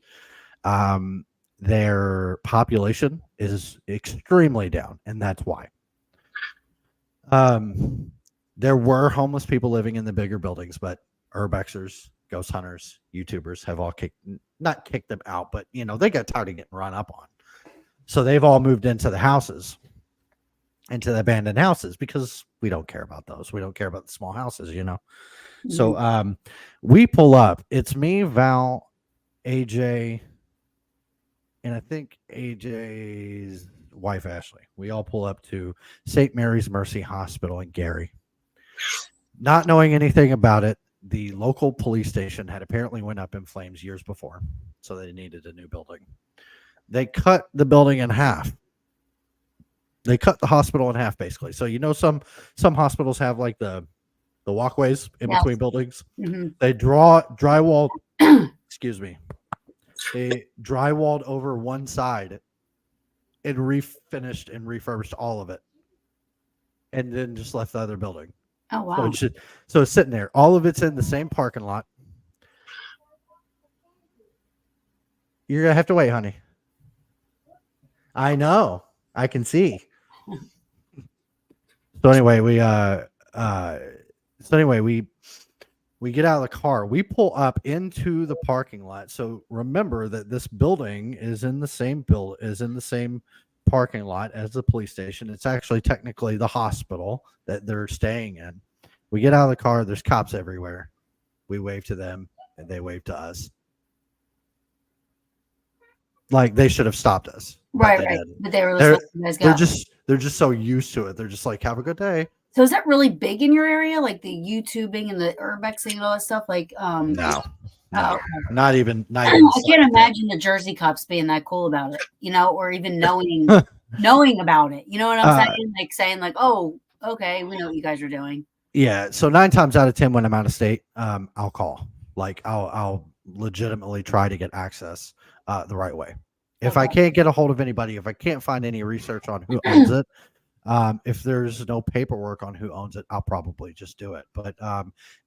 Their population is extremely down, and that's why. There were homeless people living in the bigger buildings, but urbexers, ghost hunters, YouTubers have all not kicked them out, but they got tired of getting run up on. So they've all moved into the houses, into the abandoned houses, because we don't care about those. We don't care about the small houses, Mm-hmm. So we pull up. It's me, Val, AJ, and I think AJ's wife, Ashley. We all pull up to St. Mary's Mercy Hospital in Gary. Not knowing anything about it, the local police station had apparently went up in flames years before, so they needed a new building. They cut the building in half. They cut the hospital in half, basically. So some hospitals have like the walkways in between buildings. Mm-hmm. They drywalled. Excuse me. They drywalled over one side and refinished and refurbished all of it, and then just left the other building. Oh wow! So it's sitting there. All of it's in the same parking lot. You're gonna have to wait, honey. I know. I can see. So anyway, we We get out of the car. We pull up into the parking lot. So remember that this building is in the same parking lot as the police station. It's actually technically the hospital that they're staying in. We get out of the car. There's cops everywhere. We wave to them, and they wave to us. Like they should have stopped us. Right. Didn't. But they were letting you guys go. They're just so used to it. They're just like, have a good day. So is that really big in your area? Like the YouTubing and the urbexing and all that stuff? Like, no, okay. not even. I can't imagine the Jersey cops being that cool about it, or even knowing about it. You know what I'm saying? Like saying like, oh, okay, we know what you guys are doing. Yeah. So 9 times out of 10, when I'm out of state, I'll call. Like I'll legitimately try to get access the right way. If I can't get a hold of anybody, if I can't find any research on who owns it, if there's no paperwork on who owns it, I'll probably just do it. But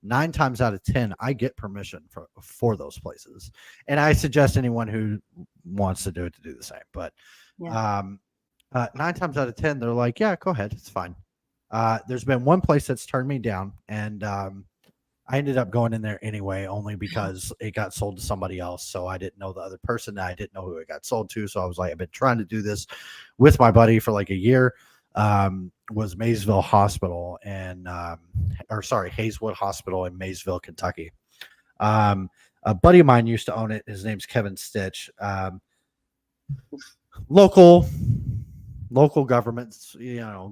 9 times out of 10, I get permission for those places, and I suggest anyone who wants to do it to do the same. But 9 times out of 10, they're like, "Yeah, go ahead, it's fine." There's been one place that's turned me down, and I ended up going in there anyway, only because it got sold to somebody else. So I didn't know the other person. I didn't know who it got sold to. So I was like, I've been trying to do this with my buddy for like a year. Was Maysville Hospital and Hayeswood Hospital in Maysville, Kentucky. A buddy of mine used to own it. His name's Kevin Stitch. Local governments,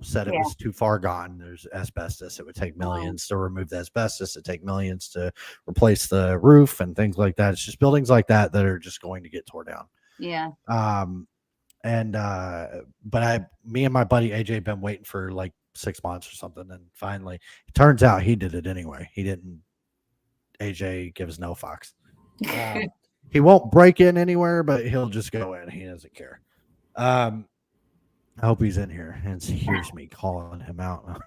said it was too far gone. There's asbestos. It would take millions to remove the asbestos. It'd take millions to replace the roof and things like that. It's just buildings like that are just going to get tore down. Yeah. But me and my buddy AJ had been waiting for like 6 months or something, and finally, it turns out he did it anyway. He didn't. AJ gives no fucks. He won't break in anywhere, but he'll just go in. He doesn't care. I hope he's in here and hears me calling him out.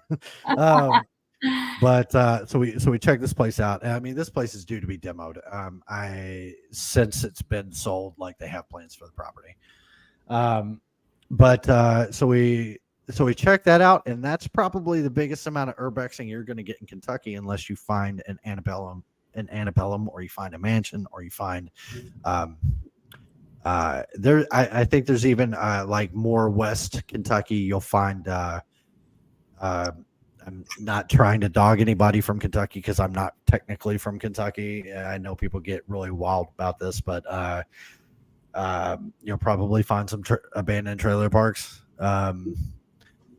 So we checked this place out. I mean, this place is due to be demoed. Since it's been sold, like they have plans for the property. So we checked that out, and that's probably the biggest amount of urbexing you're going to get in Kentucky, unless you find an antebellum, or you find a mansion, or you find I think there's even like more West Kentucky. You'll find I'm not trying to dog anybody from Kentucky because I'm not technically from Kentucky. I know people get really wild about this, but you'll probably find some abandoned trailer parks.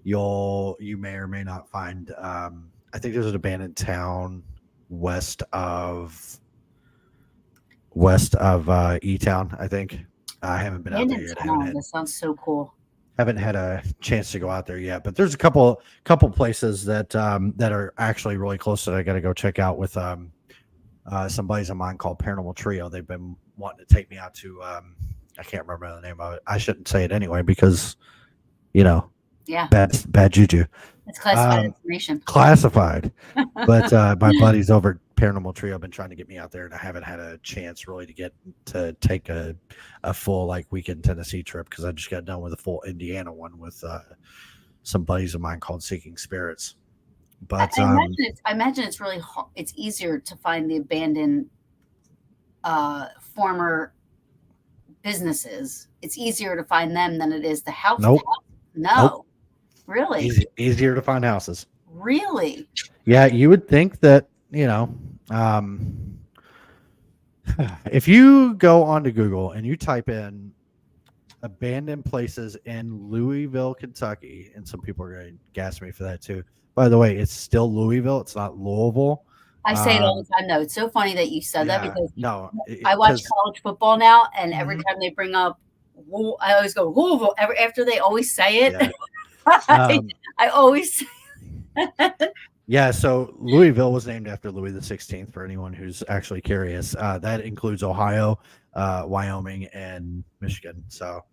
You may or may not find. I think there's an abandoned town west of E-Town, I think. I haven't been out there yet. That sounds so cool. Haven't had a chance to go out there yet, but there's a couple places that are actually really close that I got to go check out with some buddies of mine called Paranormal Trio. They've been wanting to take me out to I can't remember the name of it. I shouldn't say it anyway because bad juju. It's classified information. Classified. But my buddies over at Paranormal Trio have been trying to get me out there, and I haven't had a chance really to take a full like weekend Tennessee trip because I just got done with a full Indiana one with some buddies of mine called Seeking Spirits. But I imagine it's really hard. It's easier to find the abandoned former businesses. It's easier to find them than it is the house. Nope. No. Really? Easier to find houses. Really? Yeah, you would think that, if you go onto Google and you type in abandoned places in Louisville, Kentucky, and some people are going to gas me for that too. By the way, it's still Louisville. It's not Louisville. I say it all the time, though. It's so funny that you said that because I watch college football now, and every time they bring up, I always go Louisville. After they always say it, yeah. I always say Yeah, so Louisville was named after Louis the 16th, for anyone who's actually curious. That includes Ohio, Wyoming, and Michigan. So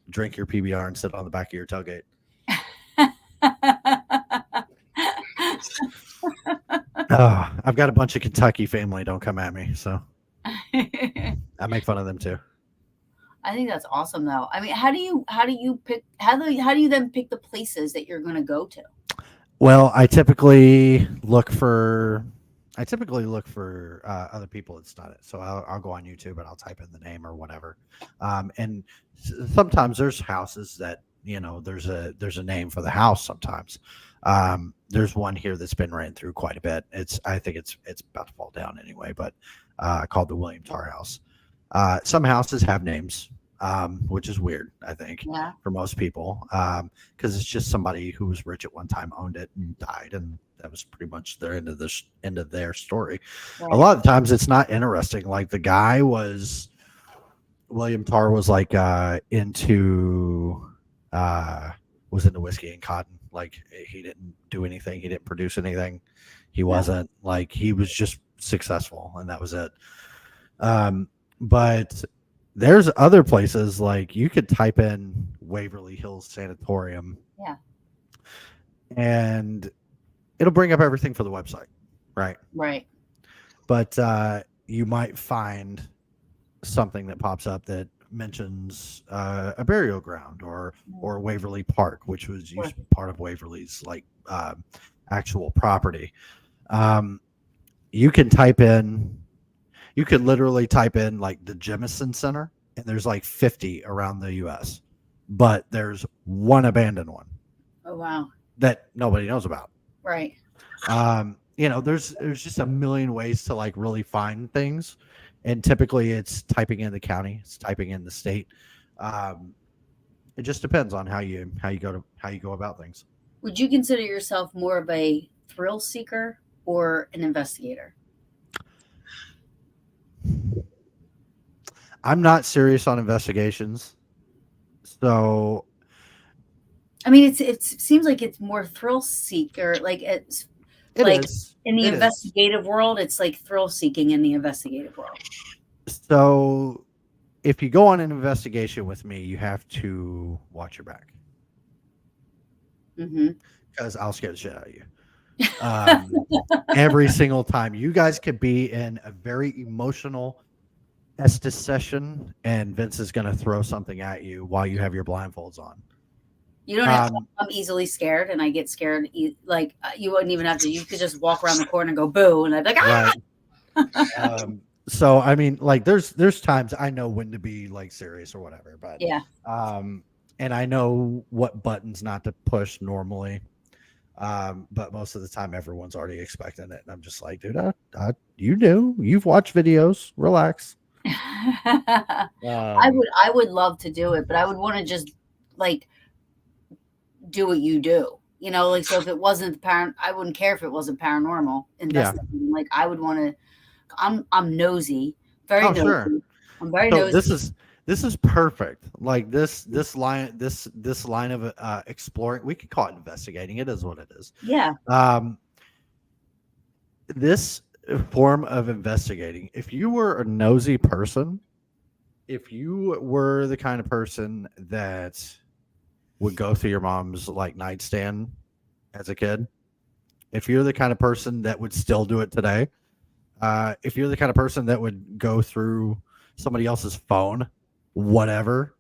drink your PBR and sit on the back of your tailgate. I've got a bunch of Kentucky family. Don't come at me. So I make fun of them too. I think that's awesome, though. I mean, how do you then pick the places that you're going to go to? Well, I typically look for I typically look for other people that's done it. So I'll go on YouTube and I'll type in the name or whatever. And sometimes there's houses that, there's a name for the house. Sometimes there's one here that's been ran through quite a bit. I think it's about to fall down anyway, but called the William Tarr House. Some houses have names, which is weird, I think, Yeah. for most people, because it's just somebody who was rich at one time owned it and died, and that was pretty much their end of their story. Right. A lot of times it's not interesting. Like the guy William Tarr was like was into whiskey and cotton. Like he didn't do anything. He didn't produce anything. He wasn't like, he was just successful, and that was it. But there's other places, like you could type in Waverly Hills Sanatorium. Yeah. And it'll bring up everything for the website. Right. Right. But you might find something that pops up that mentions a burial ground or Waverly Park, which was used to be part of Waverly's like actual property. You can literally type in like the Jemison Center, and there's like 50 around the US, but there's one abandoned one. Oh, wow. That nobody knows about. Right. There's just a million ways to like really find things. And typically it's typing in the county, it's typing in the state. It just depends on how you go about things. Would you consider yourself more of a thrill seeker or an investigator? I'm not serious on investigations. So I mean, it seems like it's more thrill seeker. Like it's like is. In the It investigative world, it's like thrill seeking in the investigative world. So if you go on an investigation with me, you have to watch your back. Because I'll scare the shit out of you. Every single time. You guys could be in a very emotional Estes session, and Vince is going to throw something at you while you have your blindfolds on. You don't have to. I'm easily scared, and I get scared. Like you wouldn't even have to. You could just walk around the corner and go boo, and I'd be like, ah. Right. So I mean, like, there's times I know when to be like serious or whatever, but yeah. And I know what buttons not to push normally. But most of the time, everyone's already expecting it, and I'm just like, dude, you've watched videos, relax. I would love to do it, but I would want to just like do what you do, like, so if it wasn't I wouldn't care if it wasn't paranormal investigating. Yeah. Like I would want to, I'm nosy, very nosy. Sure. I'm very nosy. This is perfect. Like this line of exploring, we could call it investigating. It is what it is. Yeah. This form of investigating, if you were a nosy person, if you were the kind of person that would go through your mom's like nightstand as a kid, if you're the kind of person that would still do it today, if you're the kind of person that would go through somebody else's phone, whatever,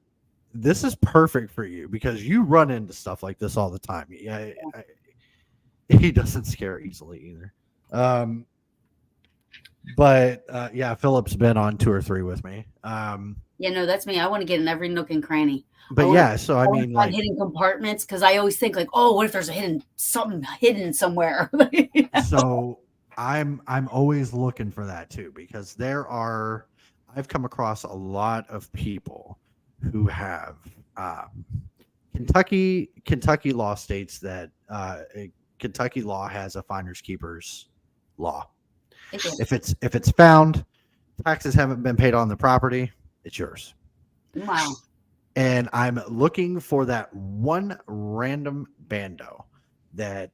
this is perfect for you because you run into stuff like this all the time. Yeah. He doesn't scare easily either. But yeah, Philip's been on 2 or 3 with me. Yeah, no, that's me. I want to get in every nook and cranny. But yeah, so I mean, like hidden compartments, because I always think like, oh, what if there's something hidden somewhere? So I'm always looking for that too, because I've come across a lot of people who have Kentucky law states that Kentucky law has a finders keepers law. If it's found, taxes haven't been paid on the property, it's yours. Wow. And I'm looking for that one random bando that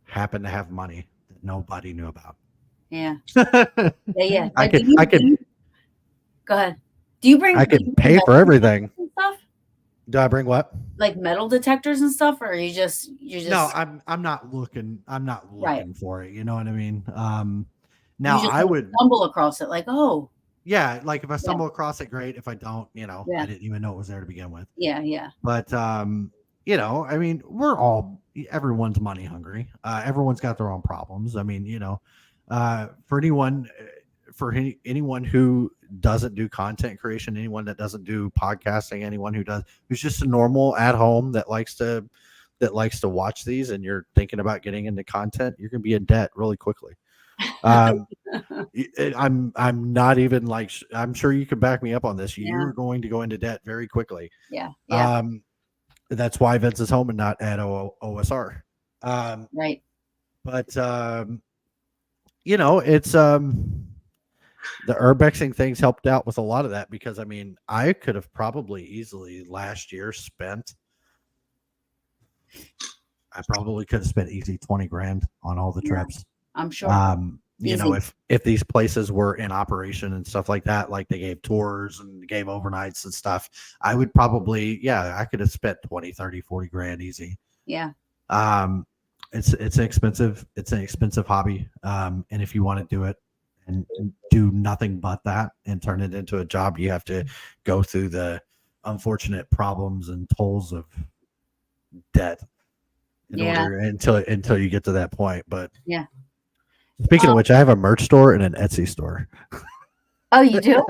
happened to have money that nobody knew about. Yeah. Yeah. I could go ahead. Do you bring? I could pay for everything. Stuff? Do I bring what? Like metal detectors and stuff, or you just? No, I'm not looking. I'm not looking for it. You know what I mean? Now I would stumble across it, like, oh. Yeah, like if I stumble across it, great. If I don't, I didn't even know it was there to begin with. Yeah, yeah. But I mean, everyone's money hungry. Everyone's got their own problems. I mean, for anyone who doesn't do content creation, anyone that doesn't do podcasting, anyone who's just a normal at home that likes to watch these, and you're thinking about getting into content, you're going to be in debt really quickly. I'm not even like, I'm sure you can back me up on this. You're going to go into debt very quickly. Yeah. That's why Vince is home and not at OSR. Right. But it's the urbexing things helped out with a lot of that, because I mean, I could have probably easily last year I probably could have spent easy 20 grand on all the trips. I'm sure. If these places were in operation and stuff like that, like they gave tours and gave overnights and stuff, I would probably, I could have spent 20, 30, 40 grand easy. Yeah. It's an expensive hobby. And if you want to do it and do nothing but that and turn it into a job, you have to go through the unfortunate problems and tolls of debt until you get to that point. But speaking of which, I have a merch store and an Etsy store. Oh, you do?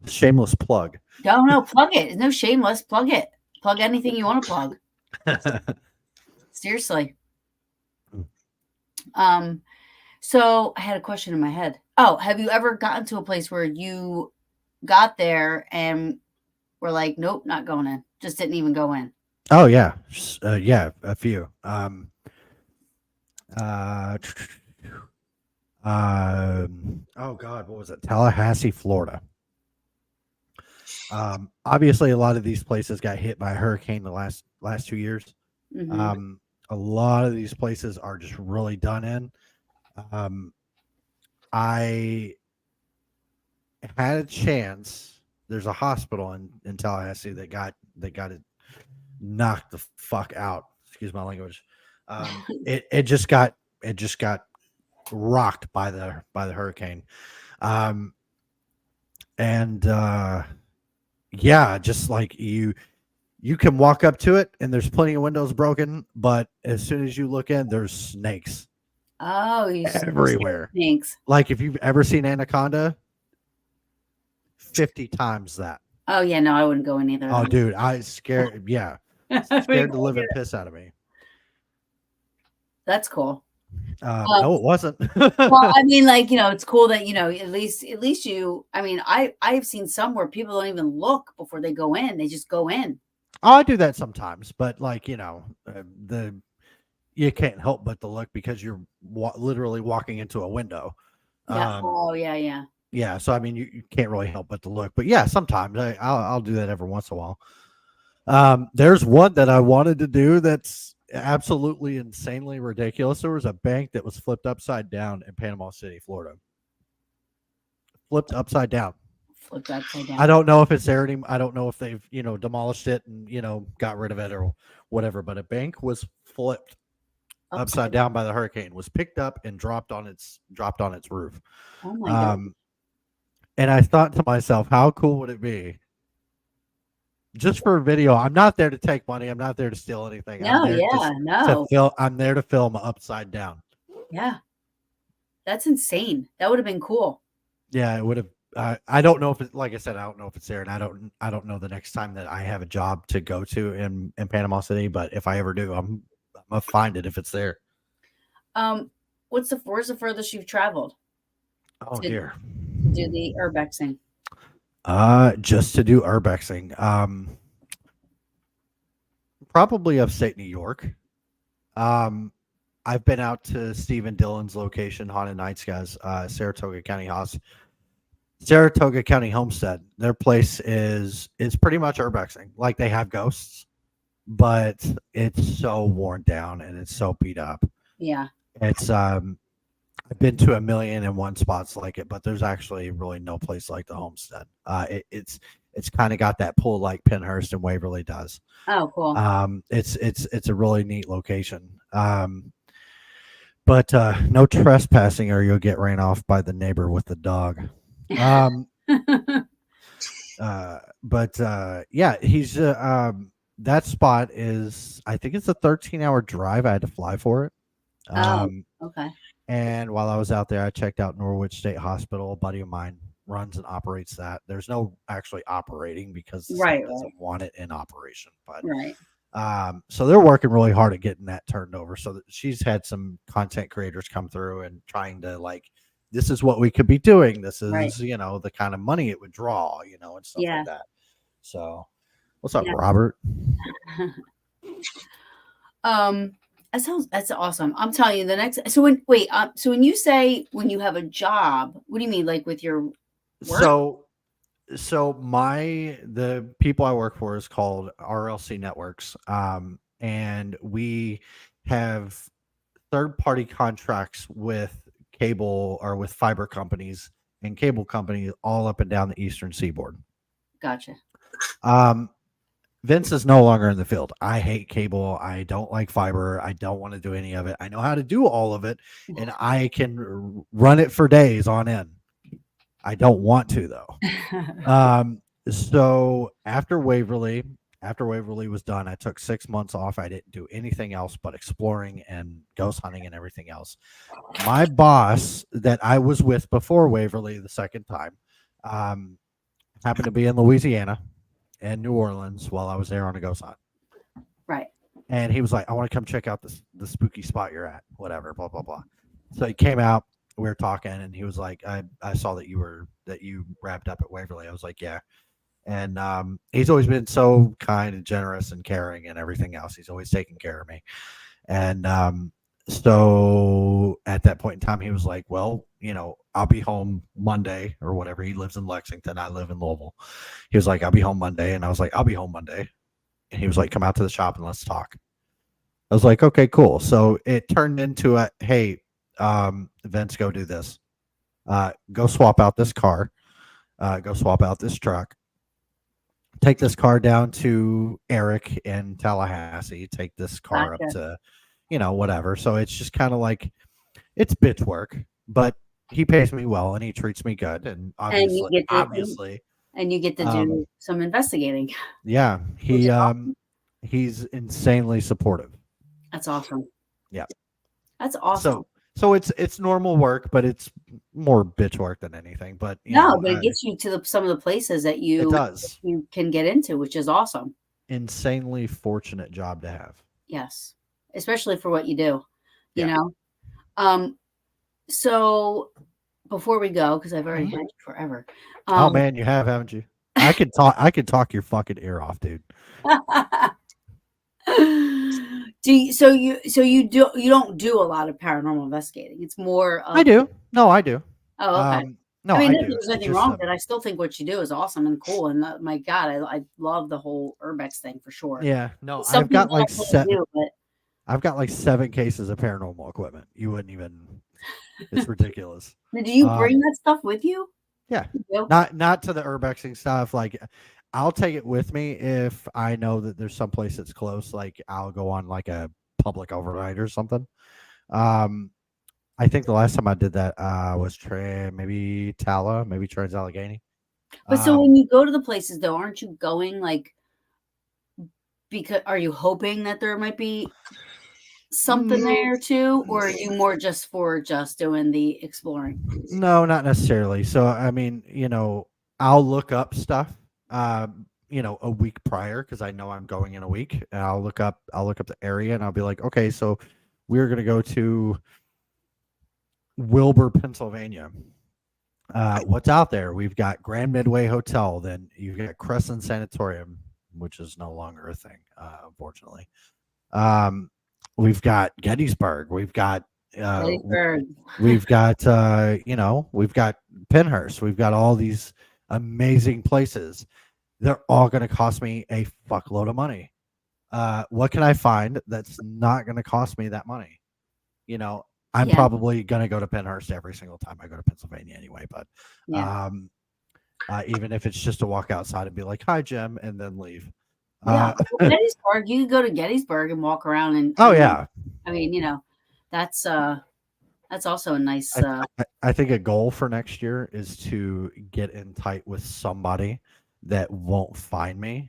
Shameless plug. No, plug it. There's no shameless. Plug it. Plug anything you want to plug. Seriously. So I had a question in my head. Oh, have you ever gotten to a place where you got there and were like, nope, not going in? Just didn't even go in. Oh yeah. A few. Oh God, what was it? Tallahassee, Florida. Obviously a lot of these places got hit by a hurricane the last 2 years. Mm-hmm. A lot of these places are just really done in. I had a chance. There's a hospital in Tallahassee that got it knocked the fuck out. Excuse my language. It just got rocked by the hurricane. Just like you can walk up to it and there's plenty of windows broken, but as soon as you look in, there's snakes. Oh, everywhere. Snakes. Like if you've ever seen Anaconda, 50 times that. Oh yeah, no, I wouldn't go in either. Oh, dude, I scared. Yeah, scared the living piss out of me. That's cool. No, it wasn't. Well, I mean, like, it's cool that, at least you, I mean, I've seen some where people don't even look before they go in. They just go in. Oh, I do that sometimes, but like, you can't help but to look because you're literally walking into a window. Yeah. Yeah. So, I mean, you can't really help but to look, but yeah, sometimes I'll do that every once in a while. There's one that I wanted to do that's absolutely insanely ridiculous. There was a bank that was flipped upside down in Panama City, Florida. Flipped upside down. I don't know if it's there anymore. I don't know if they've demolished it and got rid of it or whatever, but a bank was flipped upside down by the hurricane, was picked up and dropped on its roof. Oh my God. And I thought to myself, how cool would it be just for a video? I'm not there to take money. I'm not there to steal anything. No. I'm there to film upside down. Yeah. That's insane. That would have been cool. Yeah, it would have. I don't know if it, like I said, I don't know if it's there, and I don't know the next time that I have a job to go to in Panama City. But if I ever do, I'm gonna find it if it's there. Where's the furthest you've traveled? Oh dear. To do the urbexing. Just to do urbexing. Probably upstate New York. I've been out to Stephen Dillon's location, Haunted Nights guys, Saratoga County Homestead. Their place is pretty much urbexing. Like they have ghosts, but it's so worn down and it's so beat up. Yeah. It's I've been to 1,000,001 spots like it, but there's actually really no place like the Homestead. It's kind of got that pull like Pennhurst and Waverly does. Oh, cool. It's a really neat location. But no trespassing or you'll get ran off by the neighbor with the dog. But yeah, he's that spot is, I think it's a 13-hour drive. I had to fly for it. Oh, Um, okay. and while I was out there, I checked out Norwich State Hospital. A buddy of mine runs and operates that. There's no actually operating because the Right, state right, doesn't want it in operation. But right, so they're working really hard at getting that turned over. So that she's had some content creators come through and trying to like, this is what we could be doing. This right. is, the kind of money it would draw, and stuff like Yeah, that. So, what's up, yeah. Robert? Um, that's awesome. I'm telling you, the next. So when you say when you have a job, what do you mean, like with your work? So, the people I work for is called RLC Networks, and we have third party contracts with cable or with fiber companies and cable companies all up and down the eastern seaboard. Gotcha. Um, Vince is no longer in the field. I hate cable. I don't like fiber. I don't want to do any of it. I know how to do all of it, and I can run it for days on end. I don't want to though. So after Waverly was done, I took 6 months off. I didn't do anything else but exploring and ghost hunting and everything else. My boss that I was with before Waverly the second time happened to be in Louisiana and New Orleans while I was there on a ghost hunt. Right. And he was like, I want to come check out the spooky spot you're at, whatever, blah, blah, blah. So he came out, we were talking, and he was like, I saw that you wrapped up at Waverly. I was like, yeah. And he's always been so kind and generous and caring and everything else. He's always taking care of me. And so at that point in time, he was like, well, I'll be home Monday or whatever. He lives in Lexington. I live in Louisville. He was like, I'll be home Monday. And I was like, I'll be home Monday. And he was like, come out to the shop and let's talk. I was like, okay, cool. So it turned into a, hey, Vince, go do this. Go swap out this car. Go swap out this truck. Take this car down to Eric in Tallahassee. Take this car up Gotcha. to, whatever. So it's just kind of like, it's bitch work, but he pays me well and he treats me good. And And you get to um, do some investigating, yeah, which is awesome. he's insanely supportive. That's awesome. Yeah. That's awesome. So it's normal work, but it's more bitch work than anything. But No, but it gets you to some of the places that it you does. can get into, which is awesome. Insanely fortunate job to have. Yes, especially for what you do. You Yeah. know. So before we go, because I've already had you forever. Oh man, you have, haven't you? I could talk your fucking ear off, dude. You don't do a lot of paranormal investigating. It's more of I do. No, I do. Oh, okay. No, I mean, I not that do. there's It's anything just wrong with it. I still think what you do is awesome and cool. And my God, I love the whole urbex thing for sure. yeah. No, It's something I've got like people don't really do, but I've got like 7 cases of paranormal equipment. You wouldn't even. It's ridiculous. do you bring that stuff with you? Yeah. You do? Not to the urbexing stuff. Like, I'll take it with me if I know that there's some place that's close. Like, I'll go on like a public overnight or something. I think the last time I did that was maybe Trans Allegheny. But so when you go to the places, though, aren't you going like because are you hoping that there might be something there too, or are you more just doing the exploring? No, not necessarily. So I mean, I'll look up stuff. A week prior because I know I'm going in a week, and I'll look up the area, and I'll be like, okay, so we're gonna go to Wilbur, Pennsylvania. What's out there? We've got Grand Midway Hotel. Then you've got Crescent Sanatorium, which is no longer a thing, unfortunately. We've got Gettysburg. We've got we've got Pennhurst. We've got all these amazing places. They're all going to cost me a fuckload of money. What can I find that's not going to cost me that money? I'm probably going to go to Pennhurst every single time I go to Pennsylvania anyway. But even if it's just to walk outside and be like, "Hi, Jim," and then leave. Gettysburg. You could go to Gettysburg and walk around and. Yeah. I mean, that's also a nice. I think a goal for next year is to get in tight with somebody that won't find me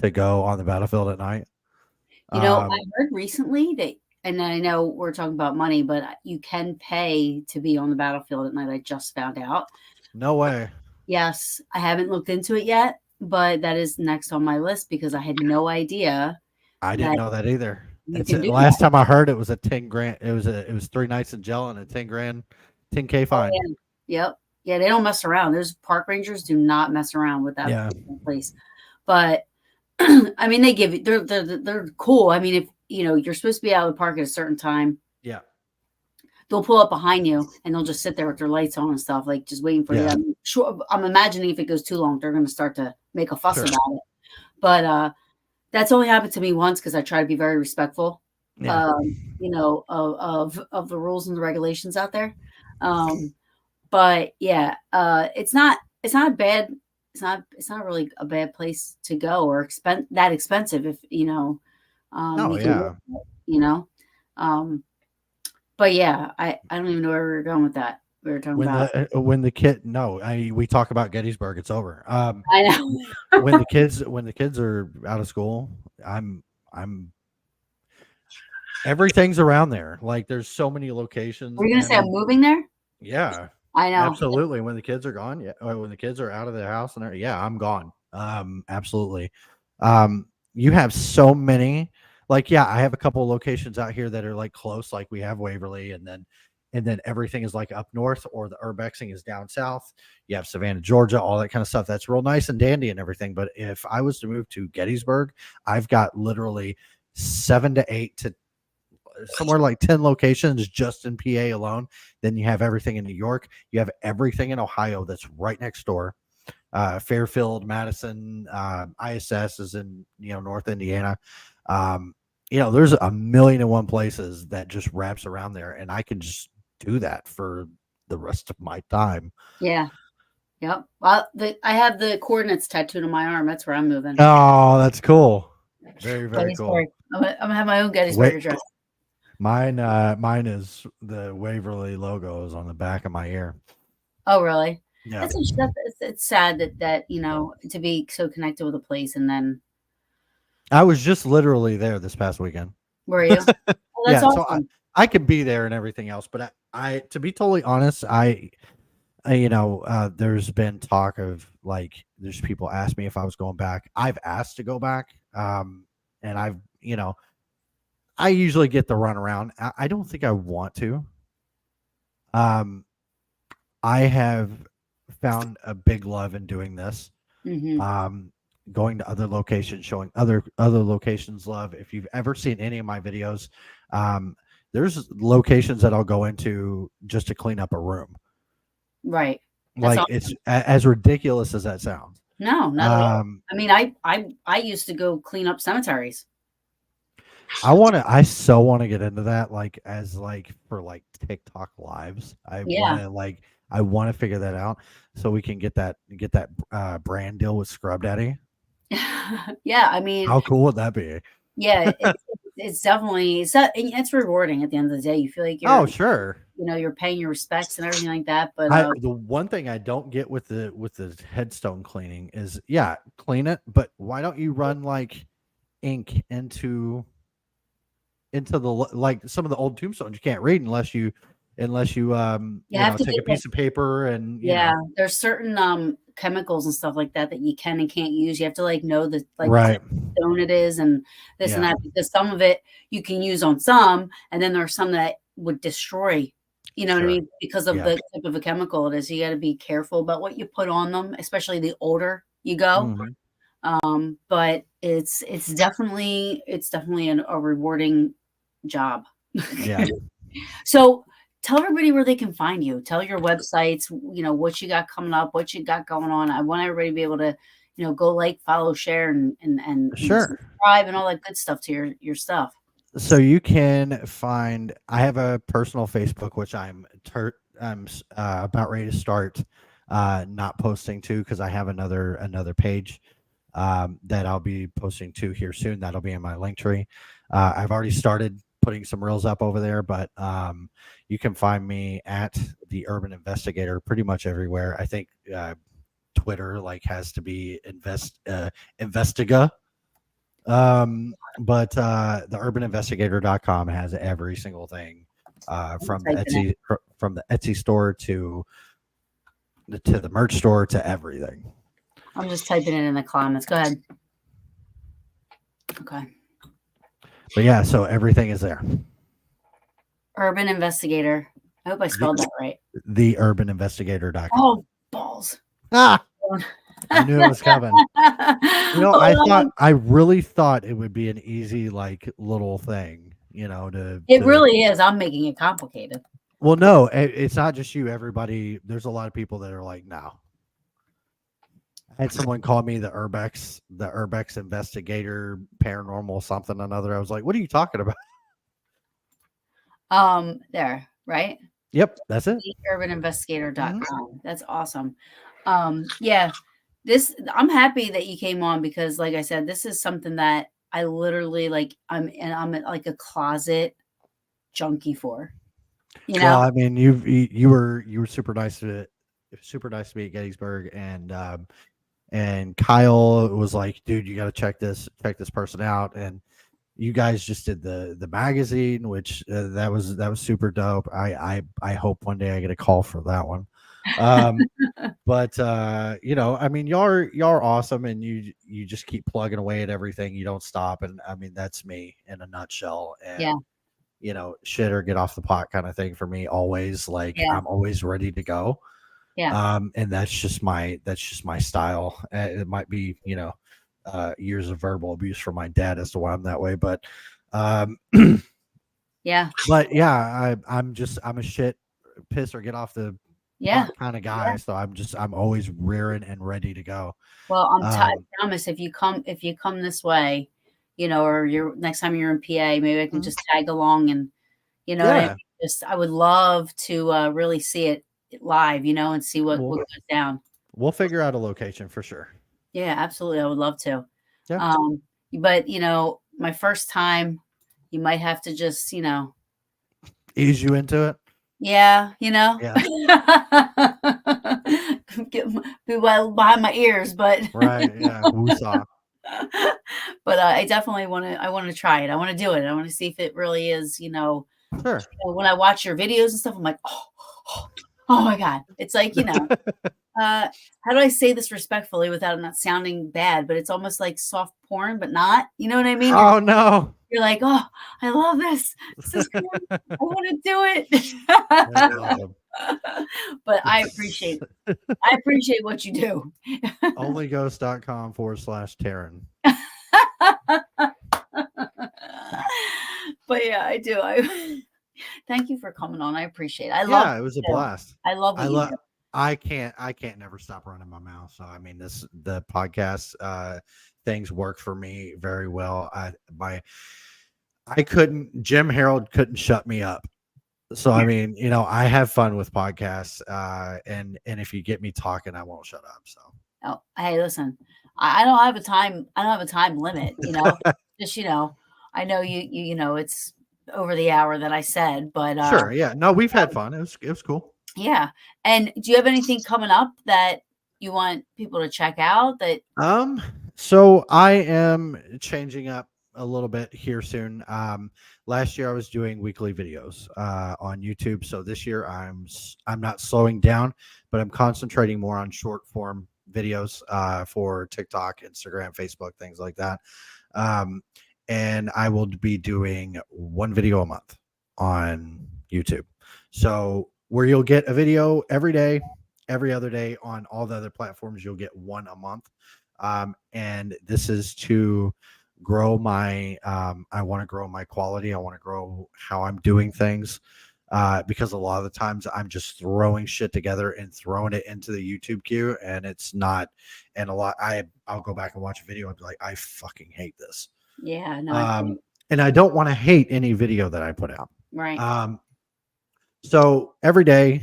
to go on the battlefield at night. I heard recently that, and I know we're talking about money, but you can pay to be on the battlefield at night. I just found out. No way. Yes, I haven't looked into it yet, but that is next on my list because I had no idea I didn't that know that either. you It's can do last that. time I heard it was a 10 grand. It was 3 nights in jail and a 10 grand, 10K fine. Yeah. Yep. Yeah, they don't mess around. Those park rangers do not mess around with that Yeah. place. But I mean, they give you they're cool. I mean, if you're supposed to be out of the park at a certain time, Yeah. they'll pull up behind you and they'll just sit there with their lights on and stuff, like just waiting for you. Yeah. I'm imagining if it goes too long, they're going to start to make a fuss Sure. about it. But that's only happened to me once because I try to be very respectful, Yeah. of the rules and the regulations out there. But yeah, it's not bad. It's not really a bad place to go or that expensive if Oh, you can, yeah. But yeah, I don't even know where we were going with that. We were talking about. When the kid we talk about Gettysburg, it's over. I know. when the kids are out of school, I'm everything's around there. Like there's so many locations. Were you gonna say I'm moving there? Yeah, I know. absolutely. When the kids are gone, yeah. When the kids are out of the house and yeah, I'm gone. Absolutely. You have so many. Like, yeah, I have a couple of locations out here that are like close. Like we have Waverly, and then everything is like up north, or the urbexing is down south. You have Savannah, Georgia, all that kind of stuff. That's real nice and dandy and everything. But if I was to move to Gettysburg, I've got literally 7 to 8 to somewhere like 10 locations just in PA alone. Then you have everything in New York. You have everything in Ohio that's right next door. Fairfield, Madison, ISS is in North Indiana. There's a million and one places that just wraps around there, and I can just do that for the rest of my time. Yeah. Yep. Well, I have the coordinates tattooed on my arm. That's where I'm moving. Oh, that's cool. Very, very cool. I'm gonna have my own Gettysburg address. Mine is the Waverly logo is on the back of my ear. Oh, really? Yeah. It's sad that to be so connected with a place and then. I was just literally there this past weekend. Were you? Well, that's awesome. So I could be there and everything else, but I to be totally honest, there's been talk of like there's people ask me if I was going back. I've asked to go back, and I usually get the runaround. I don't think I want to. I have found a big love in doing this. Mm-hmm. Going to other locations, showing other locations love. If you've ever seen any of my videos, there's locations that I'll go into just to clean up a room. Right. That's awesome. It's as ridiculous as that sounds. No, not at all. I mean, I used to go clean up cemeteries. I so want to get into that, like as like for like TikTok lives. I want to figure that out so we can get that brand deal with Scrub Daddy. Yeah, I mean, how cool would that be? Yeah, it's definitely it's rewarding at the end of the day. You feel like you're sure. You're paying your respects and everything like that. But the one thing I don't get with the headstone cleaning is clean it, but why don't you run like ink into the like some of the old tombstones you can't read unless you take a piece of paper and there's certain chemicals and stuff like that you can and can't use. You have to know the right stone it is and this and that, because some of it you can use on some, and then there's some that would destroy, what I mean, because of the type of a chemical it is. You got to be careful about what you put on them, especially the older you go. Mm-hmm. But it's definitely a rewarding job. Yeah. So tell everybody where they can find you. Tell your websites, what you got coming up, what you got going on. I want everybody to be able to, go follow, share, and sure, subscribe and all that good stuff to your stuff. So you can find, I have a personal Facebook, which I'm about ready to start not posting to, because I have another page that I'll be posting to here soon. That'll be in my link tree. I've already started putting some reels up over there, but you can find me at the Urban Investigator pretty much everywhere. I think Twitter has to be Investiga. But the urbaninvestigator.com has every single thing from the Etsy store to the merch store to everything. I'm just typing it in the comments. Go ahead. Okay. But yeah, so everything is there. Urban Investigator. I hope I spelled that right. The urbaninvestigator.com. Oh, balls. Ah, I knew it was coming. I really thought it would be an easy, like, little thing, It really is. I'm making it complicated. Well, no, it's not just you. Everybody, there's a lot of people that are like, no. I had someone call me the Urbex investigator, paranormal something or another. I was like, what are you talking about? There, right? Yep, that's it. urbaninvestigator.com. Mm-hmm. That's awesome. Yeah, I'm happy that you came on because, like I said, this is something that I literally like. I'm like a closet junkie for. Well, I mean, you were super nice to me at Gettysburg, and Kyle was like, dude, you got to check this person out, and you guys just did the magazine, which that was super dope. I hope one day I get a call for that one. But I mean, y'all are awesome, and you just keep plugging away at everything. You don't stop, and I mean, that's me in a nutshell. And yeah, shit or get off the pot kind of thing for me. Always I'm always ready to go. Yeah. And that's just my style. It might be years of verbal abuse from my dad as to why I'm that way, but yeah. But yeah, I'm a shit piss or get off the kind of guy. So I'm always rearing and ready to go. Well, I promise if you come this way, or next time you're in PA, maybe I can just tag along and I would love to really see it live, and see what goes down. We'll figure out a location for sure. Yeah, absolutely. I would love to. Yeah. But my first time, you might have to just, ease you into it. Yeah, Yeah. Be well behind my ears, but right, yeah. Woosah. But I definitely want to try it. I want to do it. I want to see if it really is, Sure. When I watch your videos and stuff, I'm like, oh my God. It's like, how do I say this respectfully without it not sounding bad? But it's almost like soft porn, but not. You know what I mean? Oh no. You're like, oh, I love this. This is cool. I want to do it. But I appreciate what you do. Onlyghost.com/Taryn. But yeah, I do. Thank you for coming on. I appreciate it. It was a blast. I love what you do. I can't never stop running my mouth. So I mean, the podcast things work for me very well. Jim Harold couldn't shut me up. So I mean, I have fun with podcasts, and if you get me talking, I won't shut up. So oh, hey, listen, I don't have a time limit. Just I know you it's over the hour that I said, but sure, yeah, no, we've had fun. It was cool. Yeah, and do you have anything coming up that you want people to check out? So I am changing up a little bit here soon. Last year I was doing weekly videos on YouTube. So this year I'm not slowing down, but I'm concentrating more on short form videos for TikTok, Instagram, Facebook, things like that. And I will be doing one video a month on YouTube. So where you'll get a video every day, every other day on all the other platforms, you'll get one a month. And this is to grow my I want to grow my quality. I want to grow how I'm doing things, because a lot of the times I'm just throwing shit together and throwing it into the YouTube queue, and it's not. And I'll go back and watch a video and be like, I fucking hate this. Yeah, no. And I don't want to hate any video that I put out. Right. So every day,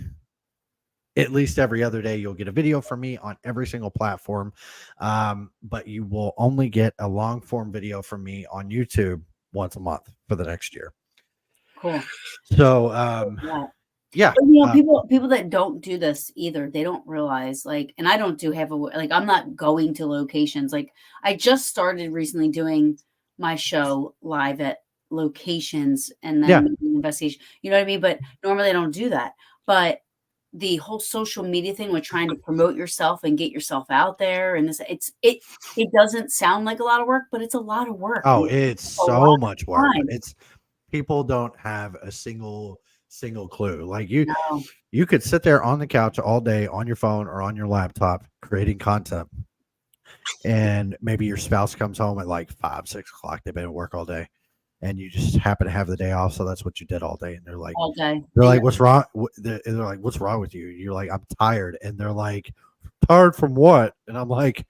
at least every other day, you'll get a video from me on every single platform. But you will only get a long form video from me on YouTube once a month for the next year. Cool. So, yeah. But, people that don't do this either, they don't realize, and I don't do I'm not going to locations. I just started recently doing my show live at locations and Yeah. then make an investigation. You know what I mean? But normally I don't do that. But the whole social media thing with trying to promote yourself and get yourself out there and it doesn't sound like a lot of work, but it's a lot of work Oh, and it's a lot so much of work. time. It's people don't have a single clue. Like No, you could sit there on the couch all day on your phone or on your laptop creating content, and maybe your spouse comes home at like 5, 6 o'clock. They've been at work all day, and you just happen to have the day off, so that's what you did all day. And all day. they're And like, "What's wrong?" They're like, "What's wrong with you?" You're like, "I'm tired," and they're like, "Tired from what?" And I'm like, and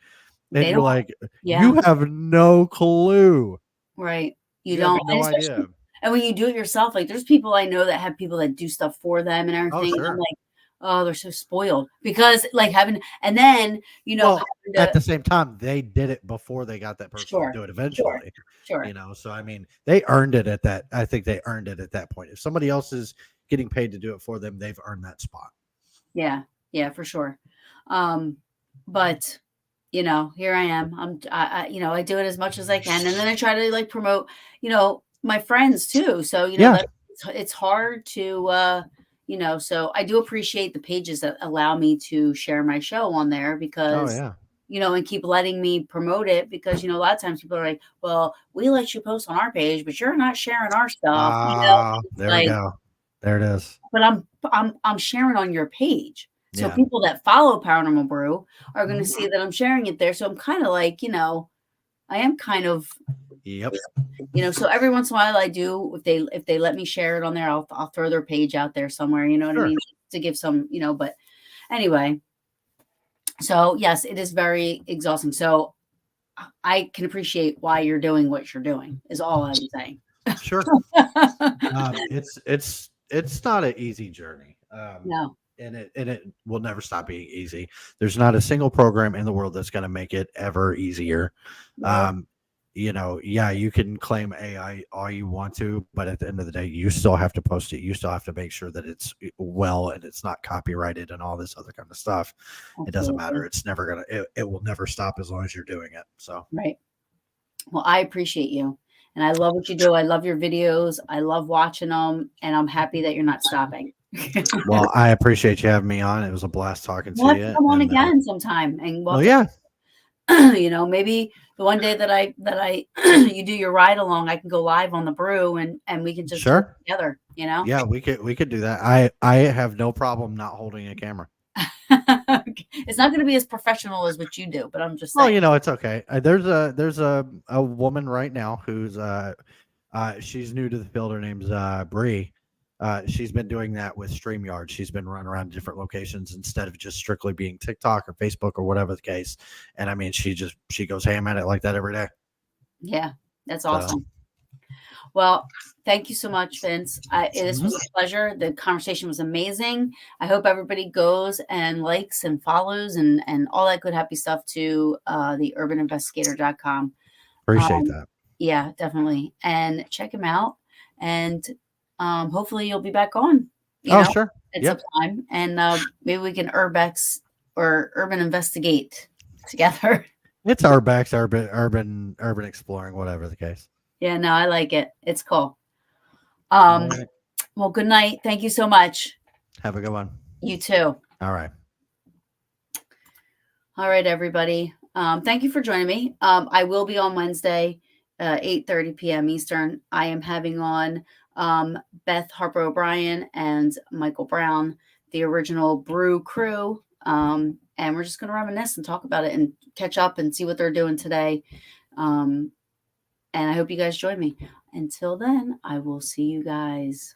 they you're don't, like, yeah, "You have no clue. right. You You have don't, and no especially, idea." and when you do it yourself, like there's people I know that have people that do stuff for them and Oh, everything. And I'm sure. like, oh, they're so spoiled because like having, and then, Well, having at to, the same time, they did it before they got that person to sure, do it sure, eventually, sure. so, I mean, they earned it at that I think they earned it at that point. If somebody else is getting paid to do it for them, they've earned that spot. Yeah, yeah, for sure. But here I am. I do it as much as I can, and then I try to like promote, my friends too. So Yeah. that it's hard to, So I do appreciate the pages that allow me to share my show on there Oh, because yeah. and keep letting me promote it because a lot of times people are like, well, we let you post on our page, but you're not sharing our stuff. Ah, there we Like, go. There it is. but I'm sharing on your page. So Yeah. people that follow Paranormal Brew are going to Mhm. see that I'm sharing it there. So I'm kind of like, I am kind of, Yep. so every once in a while I do, if they let me share it on there, I'll throw their page out there somewhere, you know what I Sure. mean? To give some, but anyway, so yes, it is very exhausting. So I can appreciate why you're doing what you're doing is all I'm saying. Sure. It's not an easy journey. No, And it will never stop being easy. There's not a single program in the world that's going to make it ever easier. no, Um, yeah, you can claim AI all you want to, but at the end of the day, you still have to post it. You still have to make sure that it's well and it's not copyrighted and all this other kind of stuff. It doesn't matter. absolutely. It's never gonna. It will never stop as long as you're doing it. So, Right. Well, I appreciate you. And I love what you do. I love your videos. I love watching them. And I'm happy that you're not stopping. well, I appreciate you having me on. It was a blast talking We'll to have to you. come on And again sometime and we'll oh have yeah, to, maybe the one day that I you do your ride along, I can go live on the brew and we can just do it sure. together. Yeah, we could do that. I have no problem not holding a camera. It's not going to be as professional as what you do, but I'm just Well, saying. it's okay. There's a woman right now who's she's new to the field. Her name's Bree. She's been doing that with StreamYard. She's been running around different locations instead of just strictly being TikTok or Facebook or whatever the case. And I mean, she goes ham at it like that every day. Yeah, that's So awesome. Well, thank you so much, Vince. This mhm. was a pleasure. The conversation was amazing. I hope everybody goes and likes and follows and all that good happy stuff to the urbaninvestigator.com. Appreciate Um, that. yeah, definitely. And check him out. And hopefully you'll be back on, Oh, sure. at some Yep. time. And maybe we can urbex or urban investigate together. It's Urbex, urban exploring, whatever the case. Yeah, no, I like it. It's cool. All Um, right. well, good night. Thank you so much. Have a good one. You too. All right. All right, everybody. Thank you for joining me. I will be on Wednesday, 8:30 p.m. Eastern. I am having on Beth Harper O'Brien and Michael Brown, the original Brew crew. And we're just going to reminisce and talk about it and catch up and see what they're doing today. And I hope you guys join me. Until then, I will see you guys.